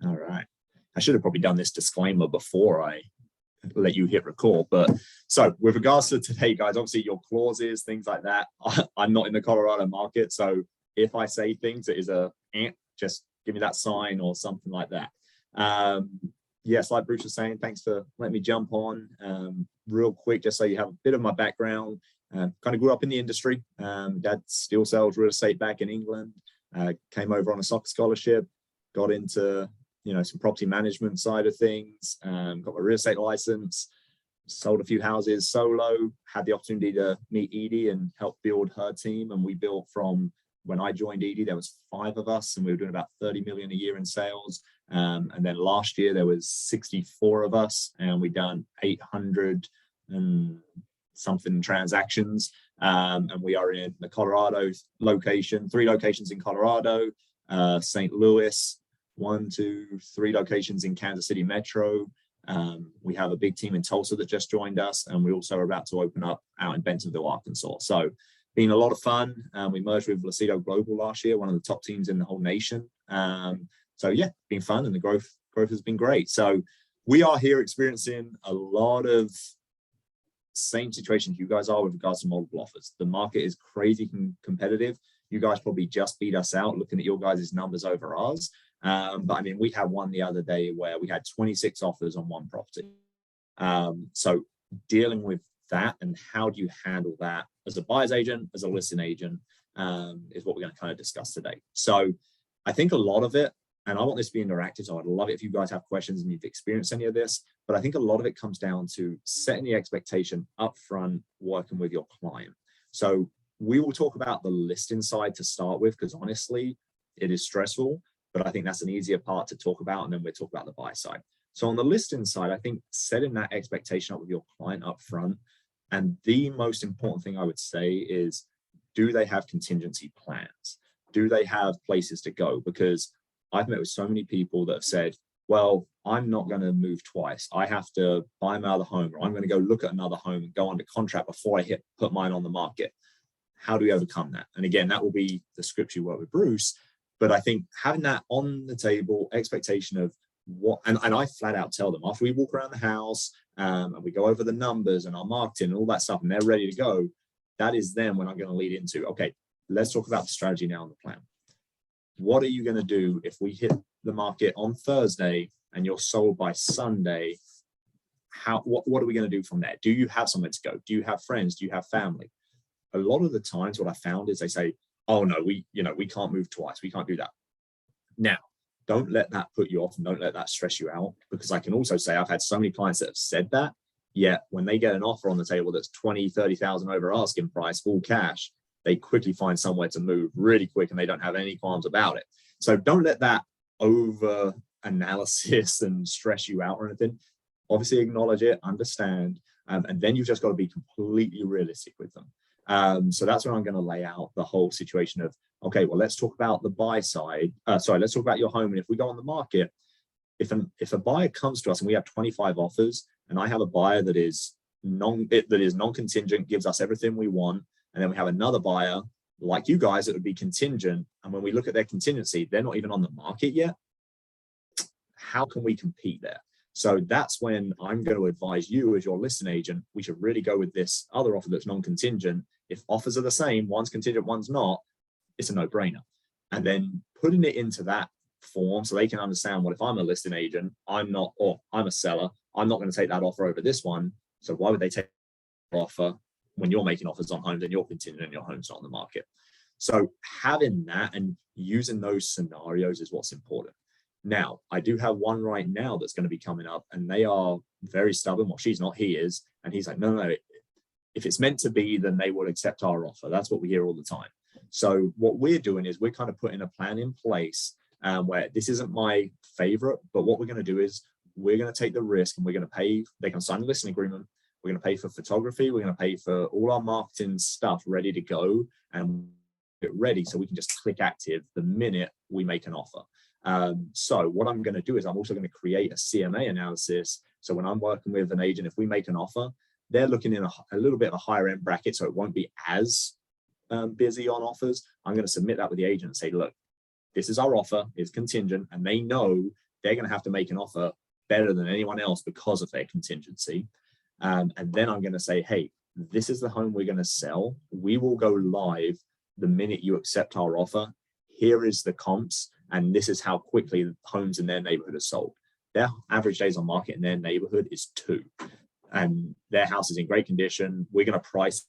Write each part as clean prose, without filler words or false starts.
All right. I should have probably done this disclaimer before I let you hit record. But so with regards to today, guys, obviously your clauses, things like that, I'm not in the Colorado market. So if I say things that is just give me that sign or something like that. Yes, like Bruce was saying, thanks for letting me jump on real quick, just so you have a bit of my background. Kind of grew up in the industry. Dad still sells real estate back in England. Came over on a soccer scholarship, got into some property management side of things, got my real estate license, sold a few houses solo, had the opportunity to meet Edie and help build her team. And we built from, when I joined Edie, there was 5 of us and we were doing about 30 million a year in sales. And then last year there was 64 of us and we done 800 and something transactions. And we are in the Colorado location, 3 locations in Colorado, St. Louis, 1, 2, 3 locations in Kansas City Metro. We have a big team in Tulsa that just joined us, and we also are about to open up out in Bentonville, Arkansas. So been a lot of fun. We merged with Recieve Global last year, one of the top teams in the whole nation. So yeah, been fun, and the growth has been great. So we are here experiencing a lot of same situations you guys are with regards to multiple offers. The market is crazy competitive. You guys probably just beat us out looking at your guys' numbers over ours. But I mean, we had one the other day where we had 26 offers on one property. So dealing with that and how do you handle that as a buyer's agent, as a listing agent, is what we're going to kind of discuss today. So I think a lot of it, and I want this to be interactive, so I'd love it if you guys have questions and you've experienced any of this, but I think a lot of it comes down to setting the expectation up front, working with your client. So we will talk about the listing side to start with, because honestly, it is stressful, but I think that's an easier part to talk about, and then we'll talk about the buy side. So on the listing side, I think setting that expectation up with your client up front, and the most important thing I would say is, do they have contingency plans? Do they have places to go? Because I've met with so many people that have said, well, I'm not going to move twice. I have to buy another home, or I'm going to go look at another home and go under contract before I put mine on the market. How do we overcome that? And again, that will be the script you work with Bruce. But I think having that on the table, expectation of what, and I flat out tell them after we walk around the house and we go over the numbers and our marketing and all that stuff, and they're ready to go, that is then when I'm going to lead into, okay, let's talk about the strategy now and the plan. What are you going to do if we hit the market on Thursday and you're sold by Sunday? What are we going to do from there? Do you have somewhere to go? Do you have friends? Do you have family? A lot of the times what I found is they say, oh no, we can't move twice. We can't do that. Now, don't let that put you off and don't let that stress you out, because I can also say I've had so many clients that have said that, yet when they get an offer on the table that's 20, 30,000 over asking price, full cash, they quickly find somewhere to move really quick and they don't have any qualms about it. So don't let that over analysis and stress you out or anything. Obviously acknowledge it, understand, and then you've just got to be completely realistic with them. So that's when I'm going to lay out the whole situation of, okay, well, let's talk about the buy side. Let's talk about your home. And if we go on the market, if a buyer comes to us and we have 25 offers and I have a buyer that is non-contingent, gives us everything we want, and then we have another buyer like you guys that would be contingent, and when we look at their contingency, they're not even on the market yet. How can we compete there? So that's when I'm going to advise you as your listing agent, we should really go with this other offer that's non-contingent. If offers are the same, one's contingent, one's not, it's a no-brainer. And then putting it into that form so they can understand, well, if I'm a listing agent, I'm a seller, I'm not going to take that offer over this one. So why would they take the offer when you're making offers on homes and you're contingent and your home's not on the market? So having that and using those scenarios is what's important. Now, I do have one right now that's going to be coming up, and they are very stubborn. Well, she's not, he is. And he's like, no, if it's meant to be, then they will accept our offer. That's what we hear all the time. So what we're doing is we're kind of putting a plan in place where this isn't my favorite, but what we're going to do is we're going to take the risk and we're going to pay, they can sign a listing agreement. We're going to pay for photography. We're going to pay for all our marketing stuff ready to go and get ready so we can just click active the minute we make an offer. So what I'm going to do is I'm also going to create a CMA analysis. So when I'm working with an agent, if we make an offer, they're looking in a little bit of a higher end bracket, so it won't be as busy on offers. I'm going to submit that with the agent and say, look, this is our offer, it's contingent, and they know they're going to have to make an offer better than anyone else because of their contingency. And then I'm going to say, hey, this is the home we're going to sell. We will go live the minute you accept our offer. Here is the comps, and this is how quickly homes in their neighborhood are sold. Their average days on market in their neighborhood is 2, and their house is in great condition. We're going to price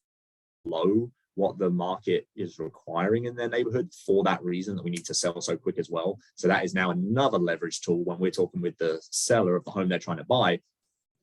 low what the market is requiring in their neighborhood for that reason, that we need to sell so quick as well. So that is now another leverage tool when we're talking with the seller of the home they're trying to buy.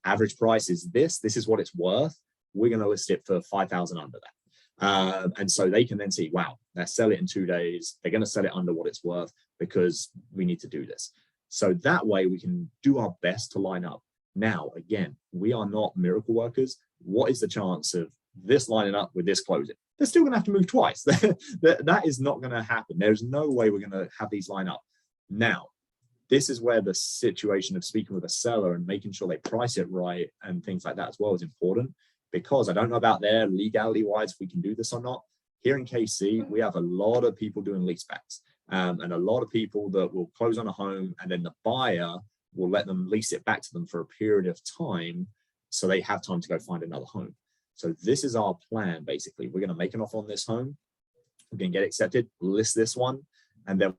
Average price is this is what it's worth. We're going to list it for 5,000 under that. And so they can then see, wow, they'll sell it in 2 days. They're going to sell it under what it's worth because we need to do this. So that way we can do our best to line up. Now, again, we are not miracle workers. What is the chance of this lining up with this closing? They're still going to have to move twice. That is not going to happen. There's no way we're going to have these line up. Now, this is where the situation of speaking with a seller and making sure they price it right and things like that as well is important, because I don't know about their legality wise if we can do this or not. Here in KC, we have a lot of people doing leasebacks, and a lot of people that will close on a home and then the buyer will let them lease it back to them for a period of time so they have time to go find another home. So this is our plan, basically. We're going to make an offer on this home. We're going to get accepted, list this one, and then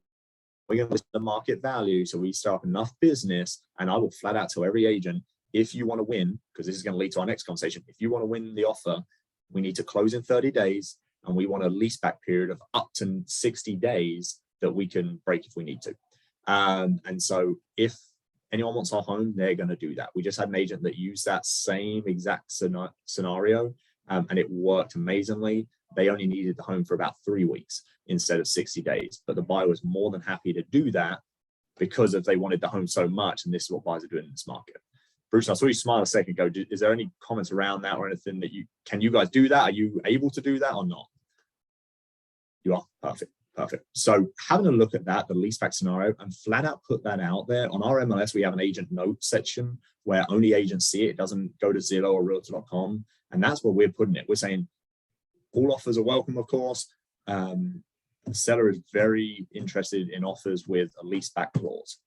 we're going to list the market value. So we start enough business, and I will flat out tell every agent, if you want to win, because this is going to lead to our next conversation, if you want to win the offer, we need to close in 30 days, and we want a lease back period of up to 60 days that we can break if we need to. And so if anyone wants our home, they're going to do that. We just had an agent that used that same exact scenario, and it worked amazingly. They only needed the home for about 3 weeks instead of 60 days. But the buyer was more than happy to do that because if they wanted the home so much, and this is what buyers are doing in this market. Bruce, I saw you smile a second ago. Is there any comments around that or anything that can you guys do that? Are you able to do that or not? You are? Perfect. Perfect. So having a look at that, the leaseback scenario, and flat out put that out there. On our MLS, we have an agent note section where only agents see it. It doesn't go to Zillow or Realtor.com. And that's where we're putting it. We're saying all offers are welcome, of course. The seller is very interested in offers with a leaseback clause.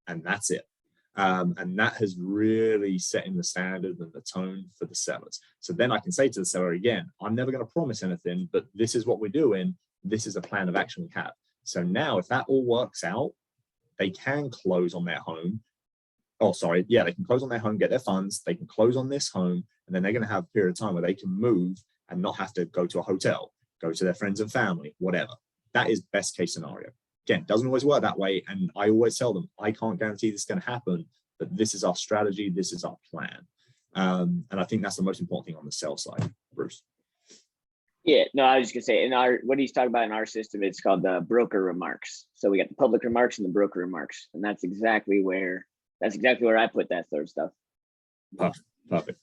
And that's it. And that has really set in the standard and the tone for the sellers. So then I can say to the seller again, I'm never going to promise anything, but this is what we're doing. This is a plan of action we have. So now if that all works out, they can close on their home. Oh, sorry. Yeah, they can close on their home, get their funds. They can close on this home, and then they're going to have a period of time where they can move and not have to go to a hotel, go to their friends and family, whatever. That is best case scenario. Again, it doesn't always work that way. And I always tell them, I can't guarantee this is going to happen, but this is our strategy. This is our plan. And I think that's the most important thing on the sell side, Bruce. Yeah, no, I was just gonna say what he's talking about in our system, it's called the broker remarks. So we got the public remarks and the broker remarks, and that's exactly where I put that sort of stuff. Perfect.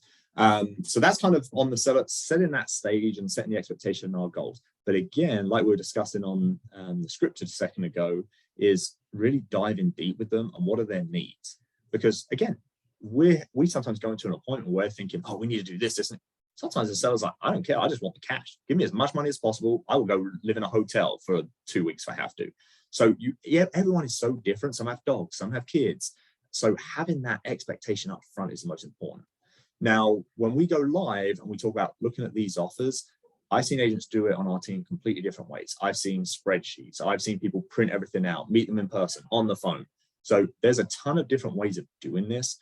So that's kind of on the seller, setting that stage and setting the expectation and our goals. But again, like we were discussing on the script a second ago, is really diving deep with them and what are their needs. Because again, we sometimes go into an appointment where we're thinking, oh, we need to do this, and sometimes the seller's like, I don't care. I just want the cash. Give me as much money as possible. I will go live in a hotel for 2 weeks if I have to. So everyone is so different. Some have dogs, some have kids. So having that expectation up front is the most important. Now, when we go live and we talk about looking at these offers, I've seen agents do it on our team completely different ways. I've seen spreadsheets. I've seen people print everything out, meet them in person, on the phone. So there's a ton of different ways of doing this.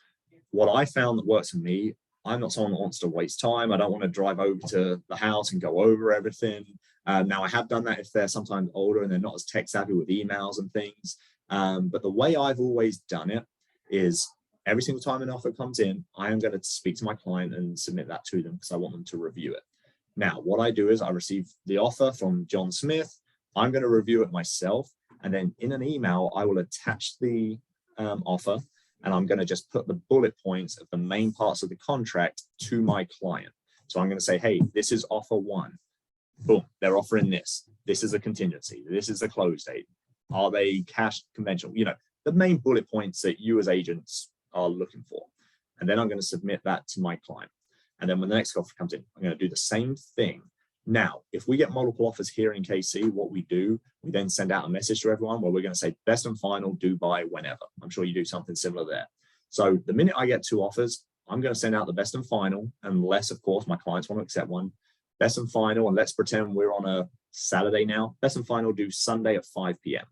What I found that works for me, I'm not someone that wants to waste time. I don't want to drive over to the house and go over everything. Now, I have done that if they're sometimes older and they're not as tech savvy with emails and things. But the way I've always done it is every single time an offer comes in, I am going to speak to my client and submit that to them because I want them to review it. Now, what I do is I receive the offer from John Smith. I'm going to review it myself. And then in an email, I will attach the offer. And I'm going to just put the bullet points of the main parts of the contract to my client. So I'm going to say, hey, this is offer one. Boom, they're offering this. This is a contingency. This is the close date. Are they cash conventional? The main bullet points that you as agents are looking for. And then I'm going to submit that to my client. And then when the next offer comes in, I'm going to do the same thing. Now, if we get multiple offers here in KC, what we do, we then send out a message to everyone where we're going to say best and final due by whenever. I'm sure you do something similar there. So the minute I get 2 offers, I'm going to send out the best and final, unless, of course, my clients want to accept one. Best and final, and let's pretend we're on a Saturday now. Best and final due Sunday at 5 p.m.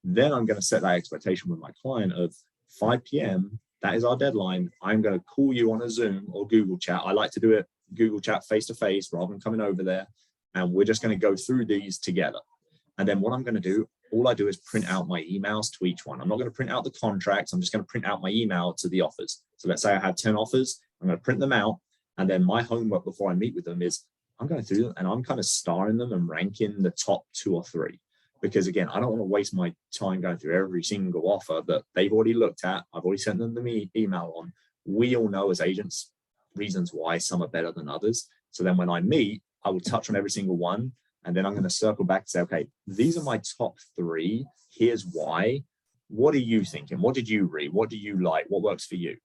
Then I'm going to set that expectation with my client of 5 p.m. That is our deadline. I'm going to call you on a Zoom or Google Chat. I like to do it Google Chat face-to-face rather than coming over there. And we're just going to go through these together. And then what I'm going to do, all I do is print out my emails to each one. I'm not going to print out the contracts. I'm just going to print out my email to the offers. So let's say I have 10 offers. I'm going to print them out. And then my homework before I meet with them is I'm going through them and I'm kind of starring them and ranking the top 2 or 3. Because again, I don't want to waste my time going through every single offer that they've already looked at. I've already sent them the email on. We all know as agents reasons why some are better than others. So then when I meet, I will touch on every single one. And then I'm going to circle back and say, okay, these are my top 3. Here's why. What are you thinking? What did you read? What do you like? What works for you?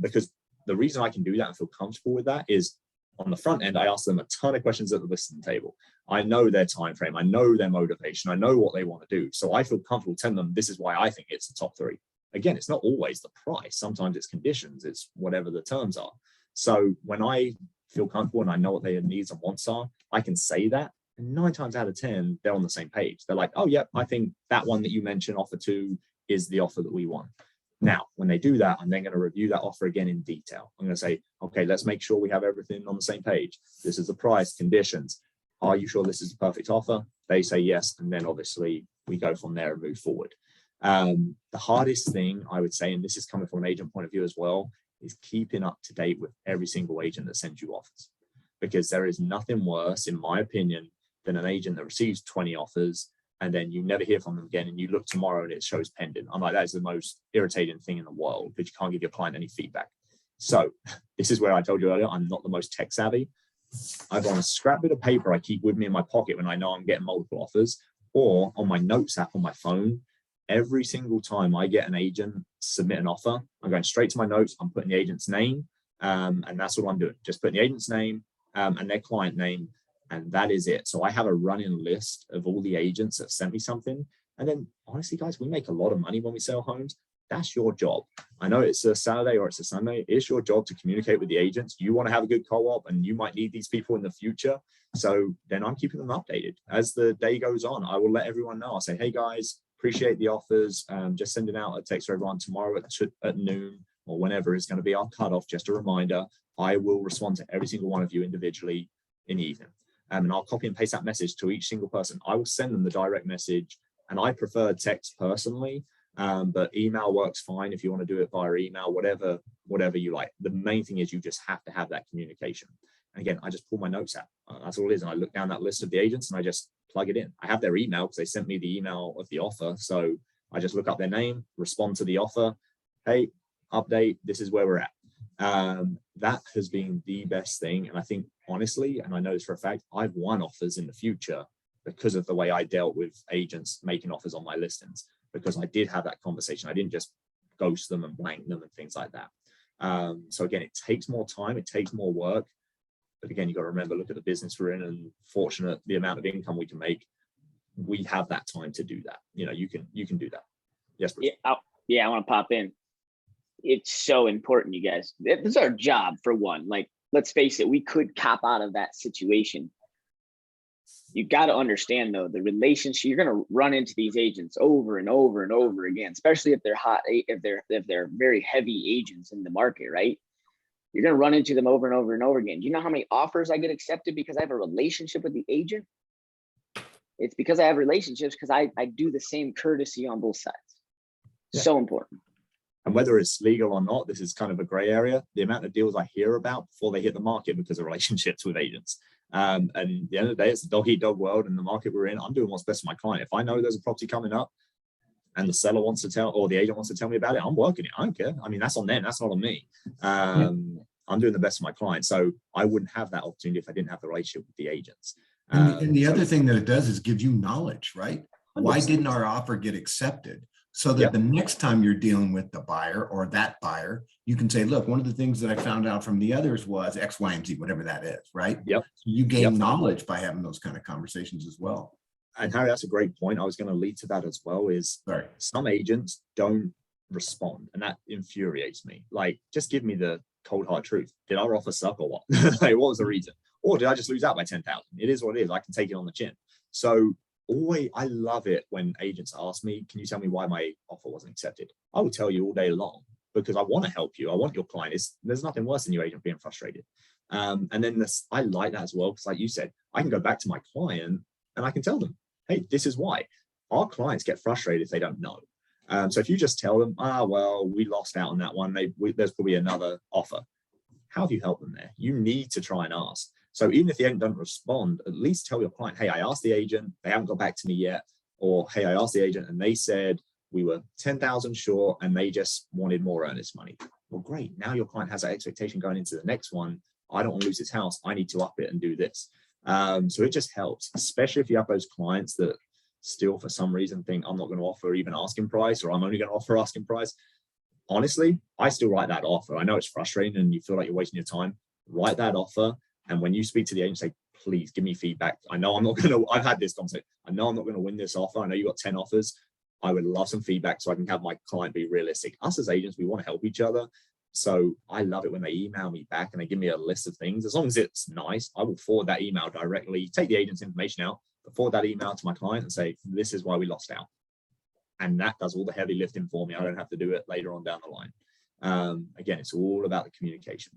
Because the reason I can do that and feel comfortable with that is on the front end, I ask them a ton of questions at the listening table. I know their time frame. I know their motivation. I know what they want to do. So I feel comfortable telling them this is why I think it's the top 3. Again, it's not always the price. Sometimes it's conditions. It's whatever the terms are. So when I feel comfortable and I know what their needs and wants are, I can say that. And 9 times out of 10, they're on the same page. They're like, oh, yeah, I think that one that you mentioned, offer 2, is the offer that we want. Now, when they do that, I'm then going to review that offer again in detail. I'm going to say, okay, let's make sure we have everything on the same page. This is the price, conditions. Are you sure this is the perfect offer? They say yes. And then obviously we go from there and move forward. The hardest thing I would say, and this is coming from an agent point of view as well, is keeping up to date with every single agent that sends you offers. Because there is nothing worse, in my opinion, than an agent that receives 20 offers and then you never hear from them again and you look tomorrow and it shows pending. I'm like, that is the most irritating thing in the world because you can't give your client any feedback. So this is where I told you earlier, I'm not the most tech savvy. I've got a scrap bit of paper I keep with me in my pocket when I know I'm getting multiple offers, or on my notes app on my phone. Every single time I get an agent submit an offer, I'm going straight to my notes. I'm putting the agent's name, and that's all I'm doing. Just putting the agent's name and their client name, and that is it. So I have a running list of all the agents that sent me something. And then honestly, guys, we make a lot of money when we sell homes. That's your job. I know it's a Saturday or it's a Sunday. It's your job to communicate with the agents. You want to have a good co-op and you might need these people in the future. So then I'm keeping them updated. As the day goes on, I will let everyone know. I'll say, hey guys, appreciate the offers. Just sending out a text for everyone tomorrow at noon or whenever is going to be our cutoff. Just a reminder, I will respond to every single one of you individually in the evening. And I'll copy and paste that message to each single person. I will send them the direct message, and I prefer text personally, but email works fine if you want to do it via email, whatever you like. The main thing is you just have to have that communication. And again, I just pull my notes out. That's all it is. And I look down that list of the agents and I just plug it in. I have their email because they sent me the email of the offer. So I just look up their name, respond to the offer. Hey, update, this is where we're at. That has been the best thing. And I think honestly, and I know this for a fact, I've won offers in the future because of the way I dealt with agents making offers on my listings, because I did have that conversation. I didn't just ghost them and blank them and things like that. So again, it takes more time, it takes more work. But again, you got to remember, look at the business we're in and fortunate the amount of income we can make. We have that time to do that. You know, you can do that. Yes, Bruce. Yeah, I want to pop in. It's so important, you guys. This is our job for one. Like, let's face it, we could cop out of that situation. You got to understand though, the relationship, you're going to run into these agents over and over and over again, especially if they're hot, if they're very heavy agents in the market, right? You're going to run into them over and over and over again. Do you know how many offers I get accepted because I have a relationship with the agent? It's because I have relationships, because I do the same courtesy on both sides. Yeah. So important. And whether it's legal or not, this is kind of a gray area. The amount of deals I hear about before they hit the market because of relationships with agents. And at the end of the day, it's a dog-eat-dog world, and the market we're in, I'm doing what's best for my client. If I know there's a property coming up and the seller wants to tell, or the agent wants to tell me about it, I'm working it. I don't care. I mean, that's on them. That's not on me. I'm doing the best for my client. So I wouldn't have that opportunity if I didn't have the relationship with the agents. And the other thing that it does is give you knowledge, right? 100%. Why didn't our offer get accepted? so that Yep. the next time you're dealing with the buyer or that buyer, you can say, look, one of the things that I found out from the others was X, Y, and Z, whatever that is, right? Yep. So you gain Yep. knowledge by having those kind of conversations as well. And Harry, that's a great point. I was going to lead to that as well, is Sorry. some agents don't respond, and that infuriates me. Like, just give me the cold hard truth. Did our offer suck or what? Like, what was the reason? Or did I just lose out by 10,000? It is what it is. I can take it on the chin. So always, I love it when agents ask me, can you tell me why my offer wasn't accepted? I will tell you all day long, because I want to help you. I want your client. There's nothing worse than your agent being frustrated. And then I like that as well, because like you said, I can go back to my client and I can tell them, hey, this is why. Our clients get frustrated if they don't know. So if you just tell them, well, we lost out on that one, there's probably another offer. How have you helped them there? You need to try and ask. So even if the agent doesn't respond, at least tell your client, hey, I asked the agent, they haven't got back to me yet. Or, hey, I asked the agent and they said we were 10,000 short and they just wanted more earnest money. Well, great. Now your client has that expectation going into the next one. I don't want to lose his house. I need to up it and do this. So it just helps, especially if you have those clients that still for some reason think I'm not going to offer even asking price, or I'm only going to offer asking price. Honestly, I still write that offer. I know it's frustrating and you feel like you're wasting your time. Write that offer. And when you speak to the agent, say, please give me feedback. I know I'm not going to, I've had this conversation. I know I'm not going to win this offer. I know you got 10 offers. I would love some feedback so I can have my client be realistic. Us as agents, we want to help each other. So I love it when they email me back and they give me a list of things. As long as it's nice, I will forward that email directly, take the agent's information out, but forward that email to my client and say, this is why we lost out. And that does all the heavy lifting for me. I don't have to do it later on down the line. Again, it's all about the communication.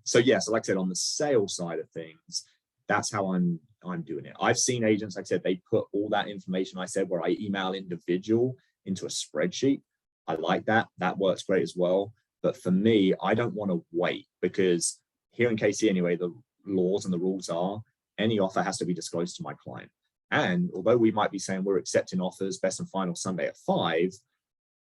So yeah, so like I said, on the sales side of things, that's how I'm doing it. I've seen agents, like I said, they put all that information I said, where I email individual into a spreadsheet. I like that. That works great as well. But for me, I don't want to wait, because here in KC anyway, the laws and the rules are any offer has to be disclosed to my client. And although we might be saying we're accepting offers best and final Sunday at 5,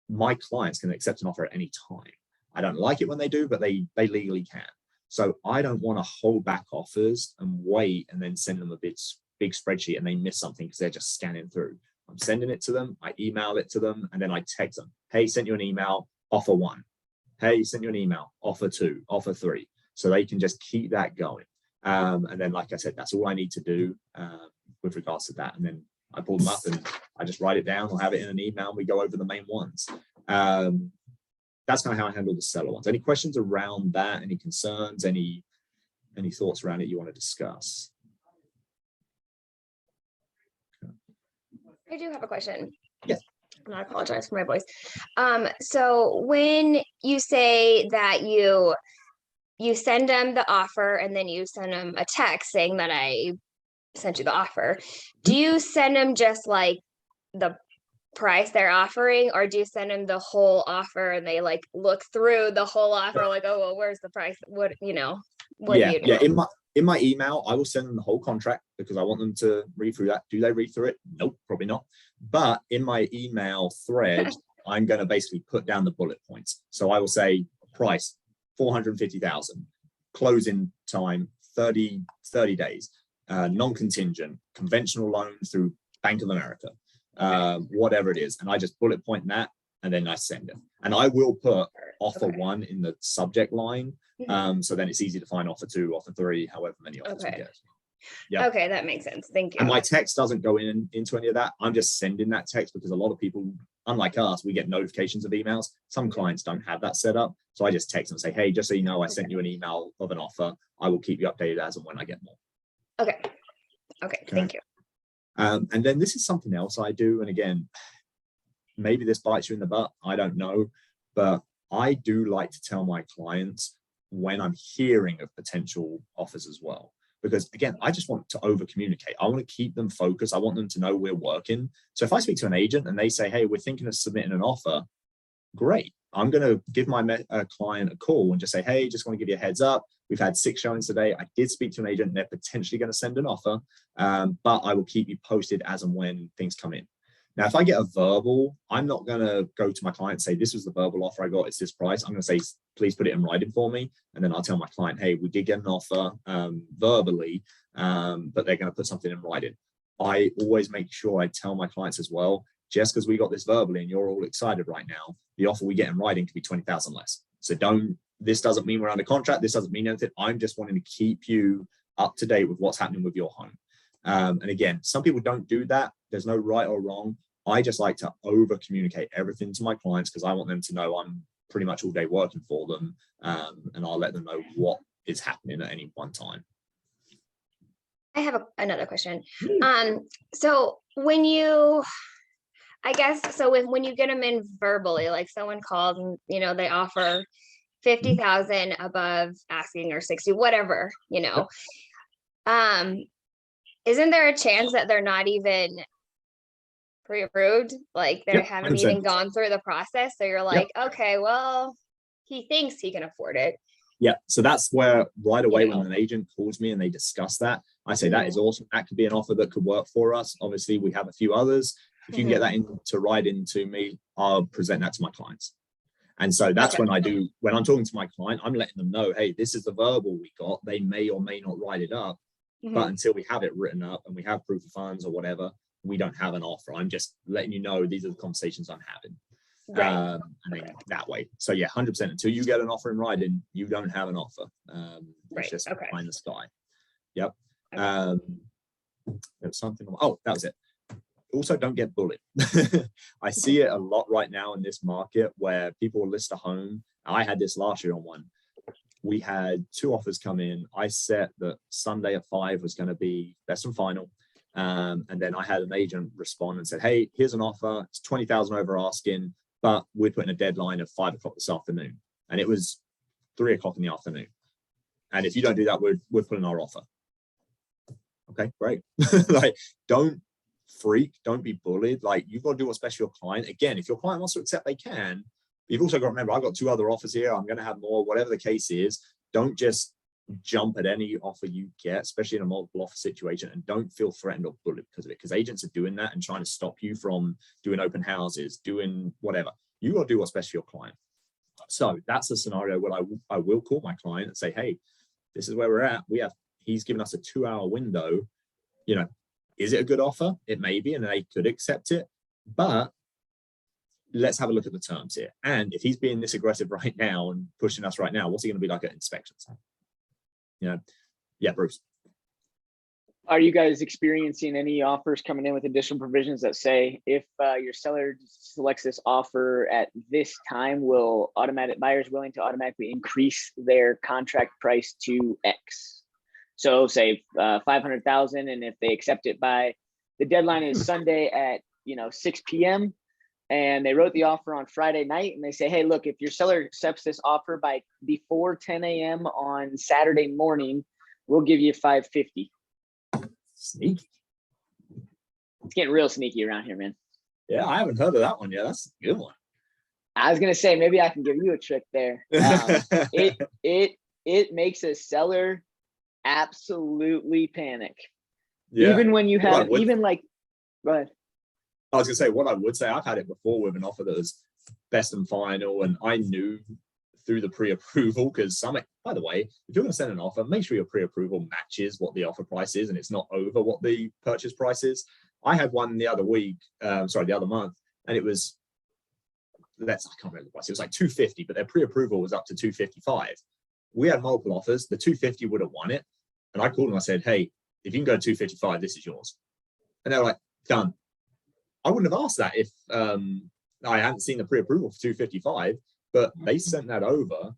my clients can accept an offer at any time. I don't like it when they do, but they legally can. So I don't want to hold back offers and wait and then send them a big spreadsheet and they miss something because they're just scanning through. I'm sending it to them, I email it to them, and then I text them, hey, sent you an email, offer 1. Hey, sent you an email, offer 2, offer 3. So they can just keep that going. And then, like I said, that's all I need to do with regards to that. And then I pull them up and I just write it down or have it in an email and we go over the main ones. That's kind of how I handle the seller ones. Any questions around that? Any concerns? Any thoughts around it you want to discuss? I do have a question. Yes. And I apologize for my voice. So when you say that you send them the offer and then you send them a text saying that I sent you the offer, do you send them just like the price they're offering, or do you send them the whole offer and they like look through the whole offer like, oh, well, where's the price? What do you do? Yeah. In my email, I will send them the whole contract because I want them to read through that. Do they read through it? Nope, probably not. But in my email thread, I'm going to basically put down the bullet points. So I will say price, 450,000, closing time, 30 days, non-contingent, conventional loan through Bank of America, whatever it is. And I just bullet point that and then I send it. And I will put offer 1 in the subject line. So then it's easy to find offer 2, offer 3, however many offers we get. Yeah. Okay, that makes sense. Thank you. And my text doesn't go into any of that. I'm just sending that text because a lot of people, unlike us, we get notifications of emails. Some clients don't have that set up. So I just text them and say, hey, just so you know, I sent you an email of an offer. I will keep you updated as and when I get more. Okay. Thank you. And then this is something else I do. And again, maybe this bites you in the butt. I don't know. But I do like to tell my clients when I'm hearing of potential offers as well. Because again, I just want to over communicate. I want to keep them focused. I want them to know we're working. So if I speak to an agent and they say, hey, we're thinking of submitting an offer, great. I'm going to give my client a call and just say, hey, just want to give you a heads up. We've had 6 showings today. I did speak to an agent. They're potentially going to send an offer, but I will keep you posted as and when things come in. Now, if I get a verbal, I'm not going to go to my client and say, this was the verbal offer I got, it's this price. I'm going to say, please put it in writing for me. And then I'll tell my client, hey, we did get an offer verbally, but they're going to put something in writing. I always make sure I tell my clients as well, just because we got this verbally and you're all excited right now, the offer we get in writing could be 20,000 less. So this doesn't mean we're under contract. This doesn't mean anything. I'm just wanting to keep you up to date with what's happening with your home. And again, some people don't do that. There's no right or wrong. I just like to over communicate everything to my clients because I want them to know I'm pretty much all day working for them. And I'll let them know what is happening at any one time. I have another question. So when you, I guess, so when you get them in verbally, like someone called and, you know, they offer 50,000 above asking or 60, whatever, you know, isn't there a chance that they're not even pre-approved? Like they haven't 100%. even gone through the process. So you're like, okay, well, he thinks he can afford it. Yeah. So that's where right away when an agent calls me and they discuss that, I say that is awesome. That could be an offer that could work for us. Obviously, we have a few others. If you can get that to write into me, I'll present that to my clients. And so that's when when I'm talking to my client, I'm letting them know, hey, this is the verbal we got. They may or may not write it up. But until we have it written up and we have proof of funds or whatever, we don't have an offer. I'm just letting you know these are the conversations I'm having. And then that way. So yeah, 100%. Until you get an offer in writing, you don't have an offer. It's just behind the sky. Yep. There was something. Oh, that was it. Also, don't get bullied. I see it a lot right now in this market where people will list a home. I had this last year on one. We had 2 offers come in. I set that Sunday at 5 was going to be best and final. And then I had an agent respond and said, hey, here's an offer. It's 20,000 over asking, but we're putting a deadline of 5 o'clock this afternoon. And it was 3 o'clock in the afternoon. And if you don't do that, we're putting our offer. Okay, great. Like, don't freak, don't be bullied. Like, you've got to do what's best for your client. Again, if your client wants to accept, they can. You've also got to remember, I've got 2 other offers here. I'm going to have more, whatever the case is. Don't just jump at any offer you get, especially in a multiple offer situation, and don't feel threatened or bullied because of it, because agents are doing that and trying to stop you from doing open houses, doing whatever. You got to do what's best for your client. So that's a scenario where I will call my client and say, hey, this is where we're at. He's given us a 2-hour window. You know, is it a good offer? It may be, and they could accept it, but let's have a look at the terms here. And if he's being this aggressive right now and pushing us right now, what's he going to be like at inspections? You know, yeah, Bruce. Are you guys experiencing any offers coming in with additional provisions that say if your seller selects this offer at this time, will buyers willing to automatically increase their contract price to X? So say 500,000, and if they accept it by the deadline is Sunday at 6 p.m. and they wrote the offer on Friday night, and they say, hey, look, if your seller accepts this offer by before 10 a.m. on Saturday morning, we'll give you 550. Sneaky. It's getting real sneaky around here, man. Yeah, I haven't heard of that one yet. That's a good one. I was gonna say maybe I can give you a trick there. It makes a seller absolutely panic. Yeah. Even when you have go ahead. I was gonna say, what I would say, I've had it before with an offer that was best and final, and I knew through the pre-approval, because by the way, if you're going to send an offer, make sure your pre-approval matches what the offer price is and it's not over what the purchase price is. I had one the other month, and it was, I can't remember the price. It was like 250, but their pre-approval was up to 255. We had multiple offers. The 250 would have won it. And I called them, I said, hey, if you can go to 255, this is yours. And they were like, done. I wouldn't have asked that if I hadn't seen the pre-approval for 255, but they sent that over.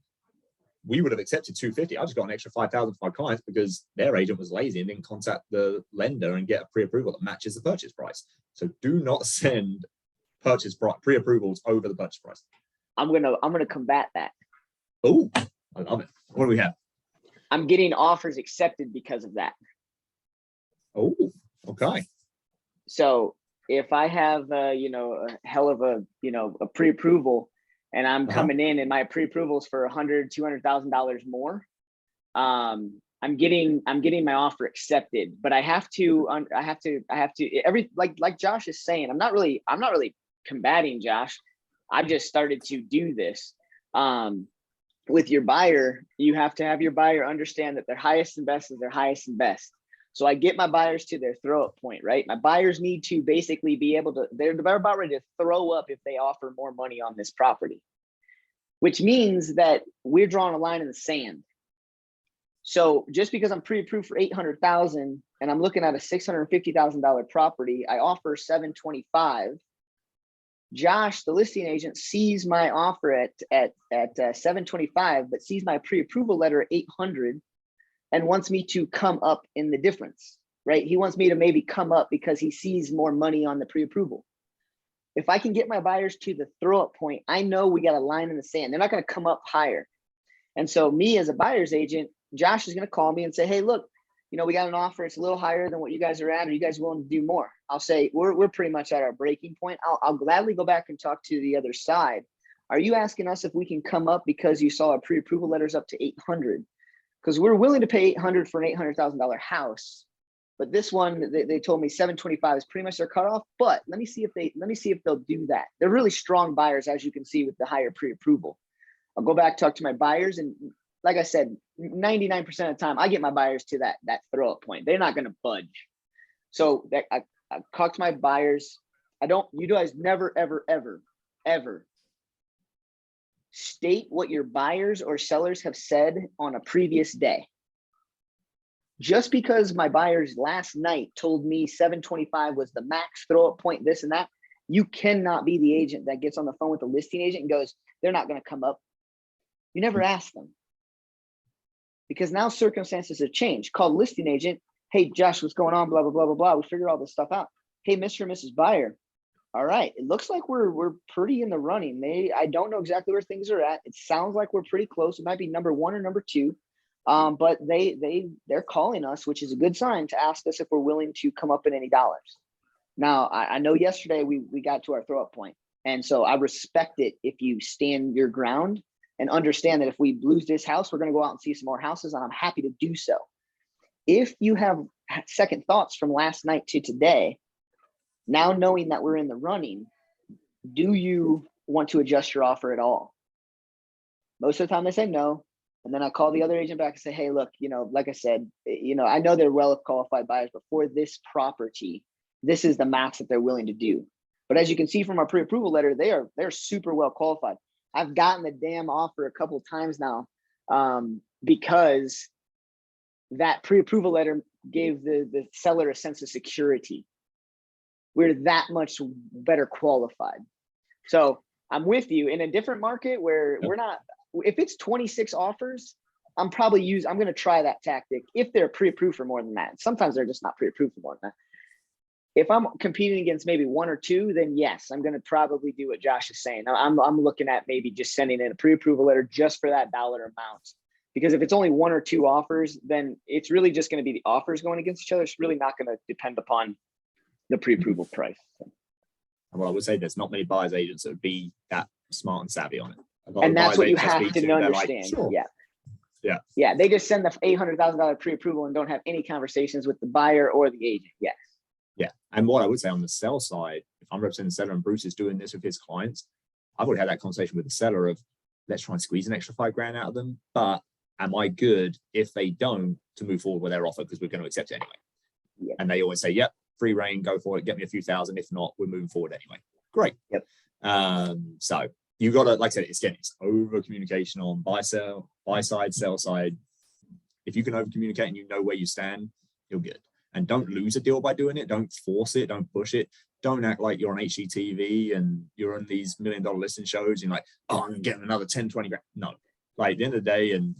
We would have accepted 250. I just got an extra 5,000 for my clients because their agent was lazy and didn't contact the lender and get a pre-approval that matches the purchase price. So do not send pre-approvals over the purchase price. I'm gonna combat that. Oh, I love it. What do we have? I'm getting offers accepted because of that. Oh, okay. So if I have a hell of a pre-approval, and I'm coming in and my pre-approval is for $100,000, $200,000 more, I'm getting my offer accepted, but I have to like Josh is saying, I'm not really combating Josh. I've just started to do this. With your buyer, you have to have your buyer understand that their highest and best is their highest and best. So I get my buyers to their throw up point, right? My buyers need to basically be able to, they're about ready to throw up if they offer more money on this property, which means that we're drawing a line in the sand. So just because I'm pre-approved for 800,000 and I'm looking at a $650,000 property, I offer 725. Josh, the listing agent, sees my offer at 725, but sees my pre-approval letter at 800 and wants me to come up in the difference, right? He wants me to maybe come up because he sees more money on the pre-approval. If I can get my buyers to the throw up point, I know we got a line in the sand. They're not going to come up higher. And so me as a buyer's agent, Josh is going to call me and say, hey, look, you know, we got an offer. It's a little higher than what you guys are at. Are you guys willing to do more? I'll say, we're pretty much at our breaking point. I'll gladly go back and talk to the other side. Are you asking us if we can come up because you saw our pre-approval letters up to 800? Because we're willing to pay 800 for an $800,000 house. But this one, they told me 725 is pretty much their cutoff. But let me see if they'll do that. They're really strong buyers, as you can see with the higher pre-approval. I'll go back, talk to my buyers, and like I said, 99% of the time, I get my buyers to that throw up point. They're not going to budge. So I talk to my buyers. You guys never, ever, ever, ever state what your buyers or sellers have said on a previous day. Just because my buyers last night told me 725 was the max throw up point, this and that, you cannot be the agent that gets on the phone with the listing agent and goes, they're not going to come up. You never ask them. Because now circumstances have changed. Call listing agent. Hey, Josh, what's going on? Blah, blah, blah, blah, blah. We figure all this stuff out. Hey, Mr. and Mrs. Buyer. All right. It looks like we're pretty in the running. I don't know exactly where things are at. It sounds like we're pretty close. It might be number one or number two. But they're calling us, which is a good sign, to ask us if we're willing to come up in any dollars. Now, I know yesterday we got to our throw up point. And so I respect it if you stand your ground and understand that if we lose this house, we're going to go out and see some more houses, and I'm happy to do so. If you have second thoughts from last night to today, now knowing that we're in the running, do you want to adjust your offer at all? Most of the time they say no. And then I call the other agent back and say, hey, look, you know, like I said, you know, I know they're well qualified buyers, but for this property, this is the max that they're willing to do. But as you can see from our pre-approval letter, they're super well qualified. I've gotten the damn offer a couple of times now because that pre-approval letter gave the seller a sense of security. We're that much better qualified. So I'm with you in a different market where we're not, if it's 26 offers, I'm going to try that tactic if they're pre-approved for more than that. Sometimes they're just not pre-approved for more than that. If I'm competing against maybe one or two, then yes, I'm going to probably do what Josh is saying. I'm looking at maybe just sending in a pre-approval letter just for that dollar amount. Because if it's only one or two offers, then it's really just going to be the offers going against each other. It's really not going to depend upon the pre-approval price. Well, I would say there's not many buyers agents that would be that smart and savvy on it. And that's what you have to understand. Sure. Yeah. They just send the $800,000 pre-approval and don't have any conversations with the buyer or the agent. Yes. Yeah. And what I would say on the sell side, if I'm representing the seller and Bruce is doing this with his clients, I would have that conversation with the seller of, let's try and squeeze an extra $5,000 out of them. But am I good if they don't to move forward with their offer, because we're going to accept it anyway? Yep. And they always say, yep, free reign, go for it, get me a few thousand. If not, we're moving forward anyway. Great. Yep. So you got to, like I said, it's over communication on buy side, sell side. If you can over communicate and you know where you stand, you're good. And don't lose a deal by doing it. Don't force it. Don't push it. Don't act like you're on HGTV and you're on these $1 million listing shows and you're like, oh, I'm getting another 10, 20 grand. No, like at the end of the day, and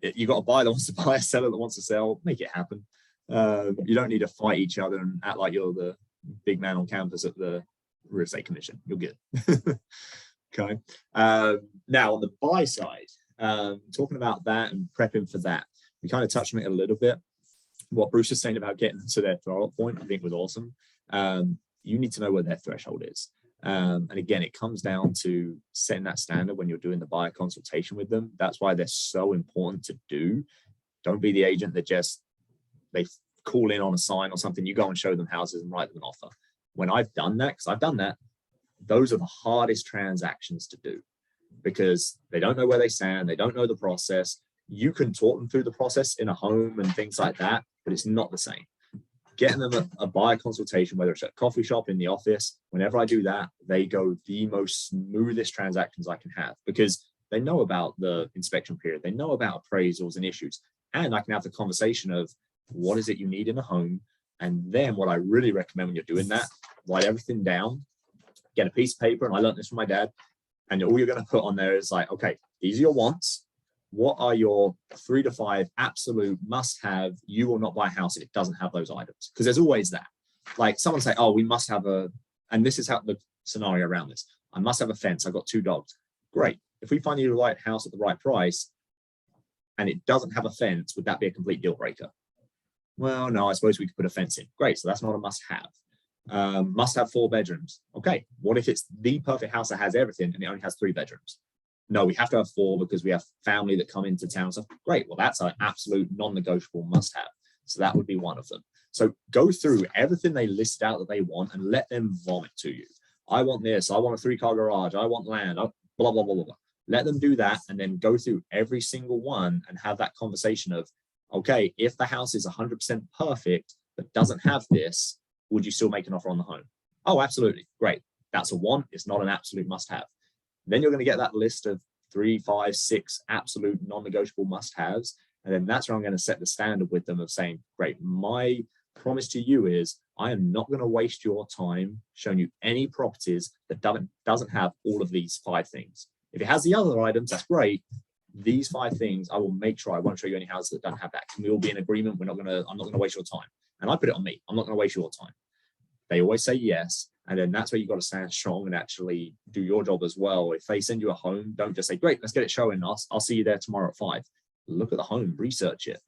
you got a buyer that wants to buy, a seller that wants to sell, make it happen. You don't need to fight each other and act like you're the big man on campus at the real estate commission. You're good. Okay. Now on the buy side, talking about that and prepping for that, we kind of touched on it a little bit. What Bruce was saying about getting to their throw point, I think was awesome. You need to know where their threshold is. And again, it comes down to setting that standard when you're doing the buyer consultation with them. That's why they're so important to do. Don't be the agent that just, they call in on a sign or something, you go and show them houses and write them an offer. When I've done that, because I've done that, those are the hardest transactions to do because they don't know where they stand. They don't know the process. You can talk them through the process in a home and things like that, but it's not the same. Getting them a buyer consultation, whether it's at a coffee shop, in the office, whenever I do that, they go the most smoothest transactions I can have, because they know about the inspection period, they know about appraisals and issues, and I can have the conversation of what is it you need in a home. And then what I really recommend when you're doing that, write everything down, get a piece of paper, and I learned this from my dad, and all you're going to put on there is like, okay, these are your wants. What are your 3 to 5 absolute must-have? You will not buy a house if it doesn't have those items, because there's always that. Like someone say, oh, we must have and this is how the scenario around this. I must have a fence. I've got 2 dogs. Great. If we find you the right house at the right price and it doesn't have a fence, would that be a complete deal breaker? Well, no, I suppose we could put a fence in. Great. So that's not a must-have. Must have 4 bedrooms. Okay. What if it's the perfect house that has everything and it only has 3 bedrooms? No, we have to have 4 because we have family that come into town. So great. Well, that's an absolute non-negotiable must-have. So that would be one of them. So go through everything they list out that they want and let them vomit to you. I want this. I want a 3-car garage. I want land. Blah, blah, blah, blah, blah. Let them do that and then go through every single one and have that conversation of, okay, if the house is 100% perfect but doesn't have this, would you still make an offer on the home? Oh, absolutely. Great. That's a want. It's not an absolute must-have. Then you're going to get that list of 3, 5, 6 absolute non-negotiable must-haves. And then that's where I'm going to set the standard with them of saying, great, my promise to you is I am not going to waste your time showing you any properties that doesn't have all of these 5 things. If it has the other items, that's great. These 5 things, I will make sure I won't show you any houses that don't have that. Can we all be in agreement? I'm not going to waste your time. And I put it on me. I'm not going to waste your time. They always say yes. And then that's where you've got to stand strong and actually do your job as well. If they send you a home, don't just say, great, let's get it showing. I'll see you there tomorrow at 5. Look at the home, research it,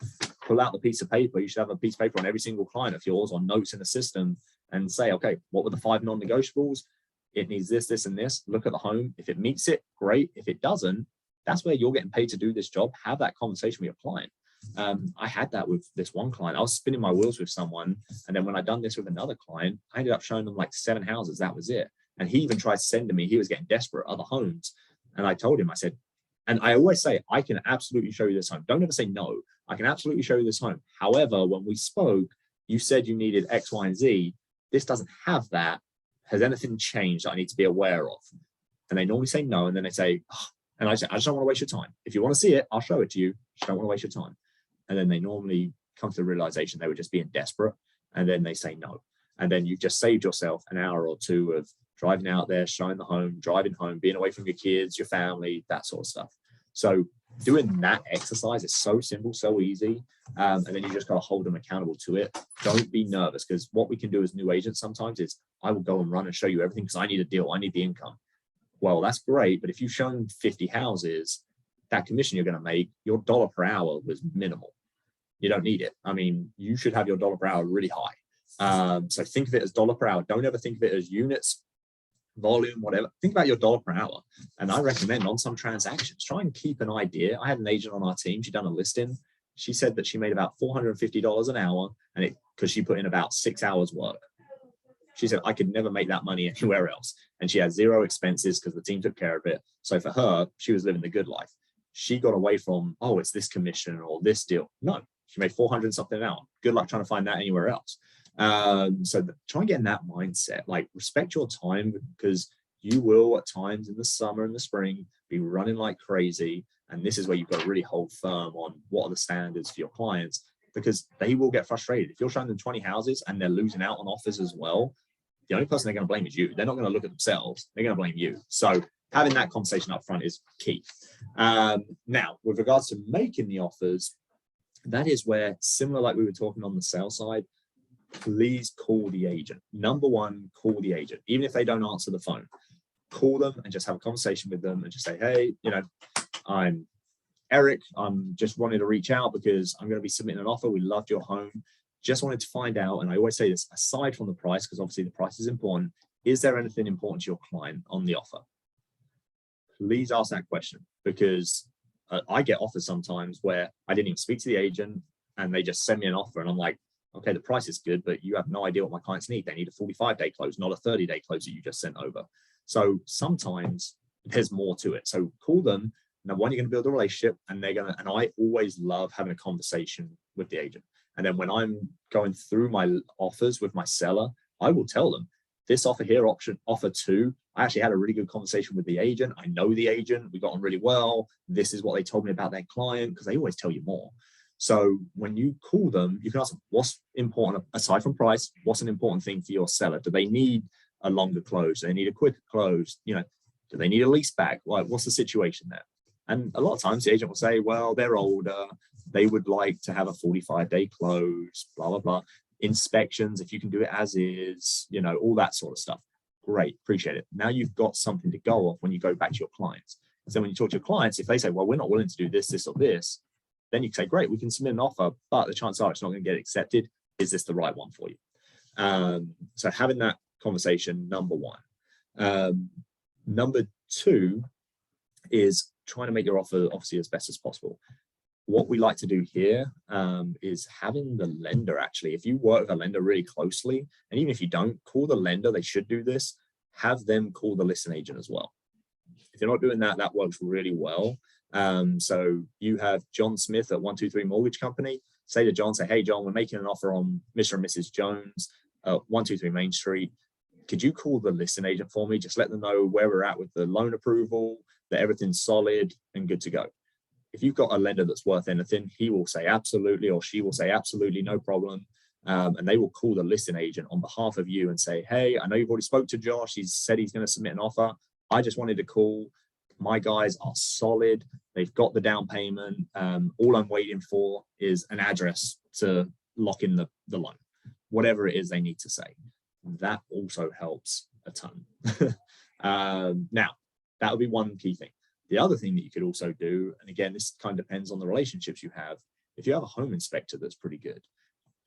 pull out the piece of paper. You should have a piece of paper on every single client of yours or notes in the system and say, okay, what were the 5 non-negotiables? It needs this, this, and this. Look at the home. If it meets it, great. If it doesn't, that's where you're getting paid to do this job. Have that conversation with your client. I had that with this one client. I was spinning my wheels with someone, and then when I done this with another client, I ended up showing them like 7 houses. That was it. And he even tried sending me, he was getting desperate, other homes. And I told him, I said, and I always say, I can absolutely show you this home. Don't ever say no. I can absolutely show you this home. However, when we spoke, you said you needed X, Y, and Z. This doesn't have that. Has anything changed that I need to be aware of? And they normally say no. And then they say, oh, and I say, I just don't want to waste your time. If you want to see it, I'll show it to you. Just don't want to waste your time. And then they normally come to the realization they were just being desperate. And then they say no. And then you've just saved yourself an hour or 2 of driving out there, showing the home, driving home, being away from your kids, your family, that sort of stuff. So doing that exercise is so simple, so easy. And then you just got to hold them accountable to it. Don't be nervous, because what we can do as new agents sometimes is I will go and run and show you everything because I need a deal. I need the income. Well, that's great. But if you've shown 50 houses, that commission you're going to make, your dollar per hour was minimal. You don't need it. I mean, you should have your dollar per hour really high. So think of it as dollar per hour. Don't ever think of it as units, volume, whatever. Think about your dollar per hour. And I recommend on some transactions, try and keep an idea. I had an agent on our team. She done a listing. She said that she made about $450 an hour, and because she put in about 6 hours work. She said, I could never make that money anywhere else. And she had 0 expenses because the team took care of it. So for her, she was living the good life. She got away from, oh, it's this commission or this deal. No, she made 400 something an hour. Good luck trying to find that anywhere else. So try and get in that mindset, like respect your time, because you will at times in the summer and the spring be running like crazy. And this is where you've got to really hold firm on what are the standards for your clients, because they will get frustrated. If you're showing them 20 houses and they're losing out on offers as well, the only person they're going to blame is you. They're not going to look at themselves. They're going to blame you. So having that conversation up front is key. Now, with regards to making the offers, that is where, similar like we were talking on the sales side, please call the agent. Number one, call the agent. Even if they don't answer the phone, call them and just have a conversation with them and just say, hey, I'm Eric. I'm just wanting to reach out because I'm going to be submitting an offer. We loved your home. Just wanted to find out, and I always say this, aside from the price, because obviously the price is important, is there anything important to your client on the offer? Please ask that question, because I get offers sometimes where I didn't even speak to the agent and they just send me an offer and I'm like, okay, the price is good, but you have no idea what my clients need. They need a 45-day close, not a 30-day close that you just sent over. So sometimes there's more to it. So call them, Number one, you're going to build a relationship, and I always love having a conversation with the agent. And then when I'm going through my offers with my seller, I will tell them this offer here, offer 2. I actually had a really good conversation with the agent. I know the agent. We got on really well. This is what they told me about their client, because they always tell you more. So when you call them, you can ask them, what's important aside from price? What's an important thing for your seller? Do they need a longer close? Do they need a quicker close? You know, do they need a lease back? Like, what's the situation there? And a lot of times the agent will say, well, they're older. They would like to have a 45-day close, blah, blah, blah. Inspections, if you can do it as is, you know, all that sort of stuff. Great, appreciate it. Now you've got something to go off when you go back to your clients. So when you talk to your clients, if they say, well, we're not willing to do this, this, or this, then you can say, great, we can submit an offer, but the chances are it's not going to get accepted. Is this the right one for you? So having that conversation, number one. Number 2 is trying to make your offer obviously as best as possible. What we like to do here is having the lender, actually, if you work with a lender really closely, and even if you don't, call the lender, they should do this, have them call the listing agent as well. If you're not doing that, that works really well. So you have John Smith at 123 Mortgage Company. Say to John, say, hey, John, we're making an offer on Mr. and Mrs. Jones, 123 Main Street. Could you call the listing agent for me? Just let them know where we're at with the loan approval, that everything's solid and good to go. If you've got a lender that's worth anything, he will say absolutely, or she will say absolutely, no problem. And they will call the listing agent on behalf of you and say, hey, I know you've already spoke to Josh. He's said he's going to submit an offer. I just wanted to call. My guys are solid. They've got the down payment. All I'm waiting for is an address to lock in the loan, whatever it is they need to say. That also helps a ton. Now, that would be one key thing. The other thing that you could also do, and again, this kind of depends on the relationships you have. If you have a home inspector that's pretty good,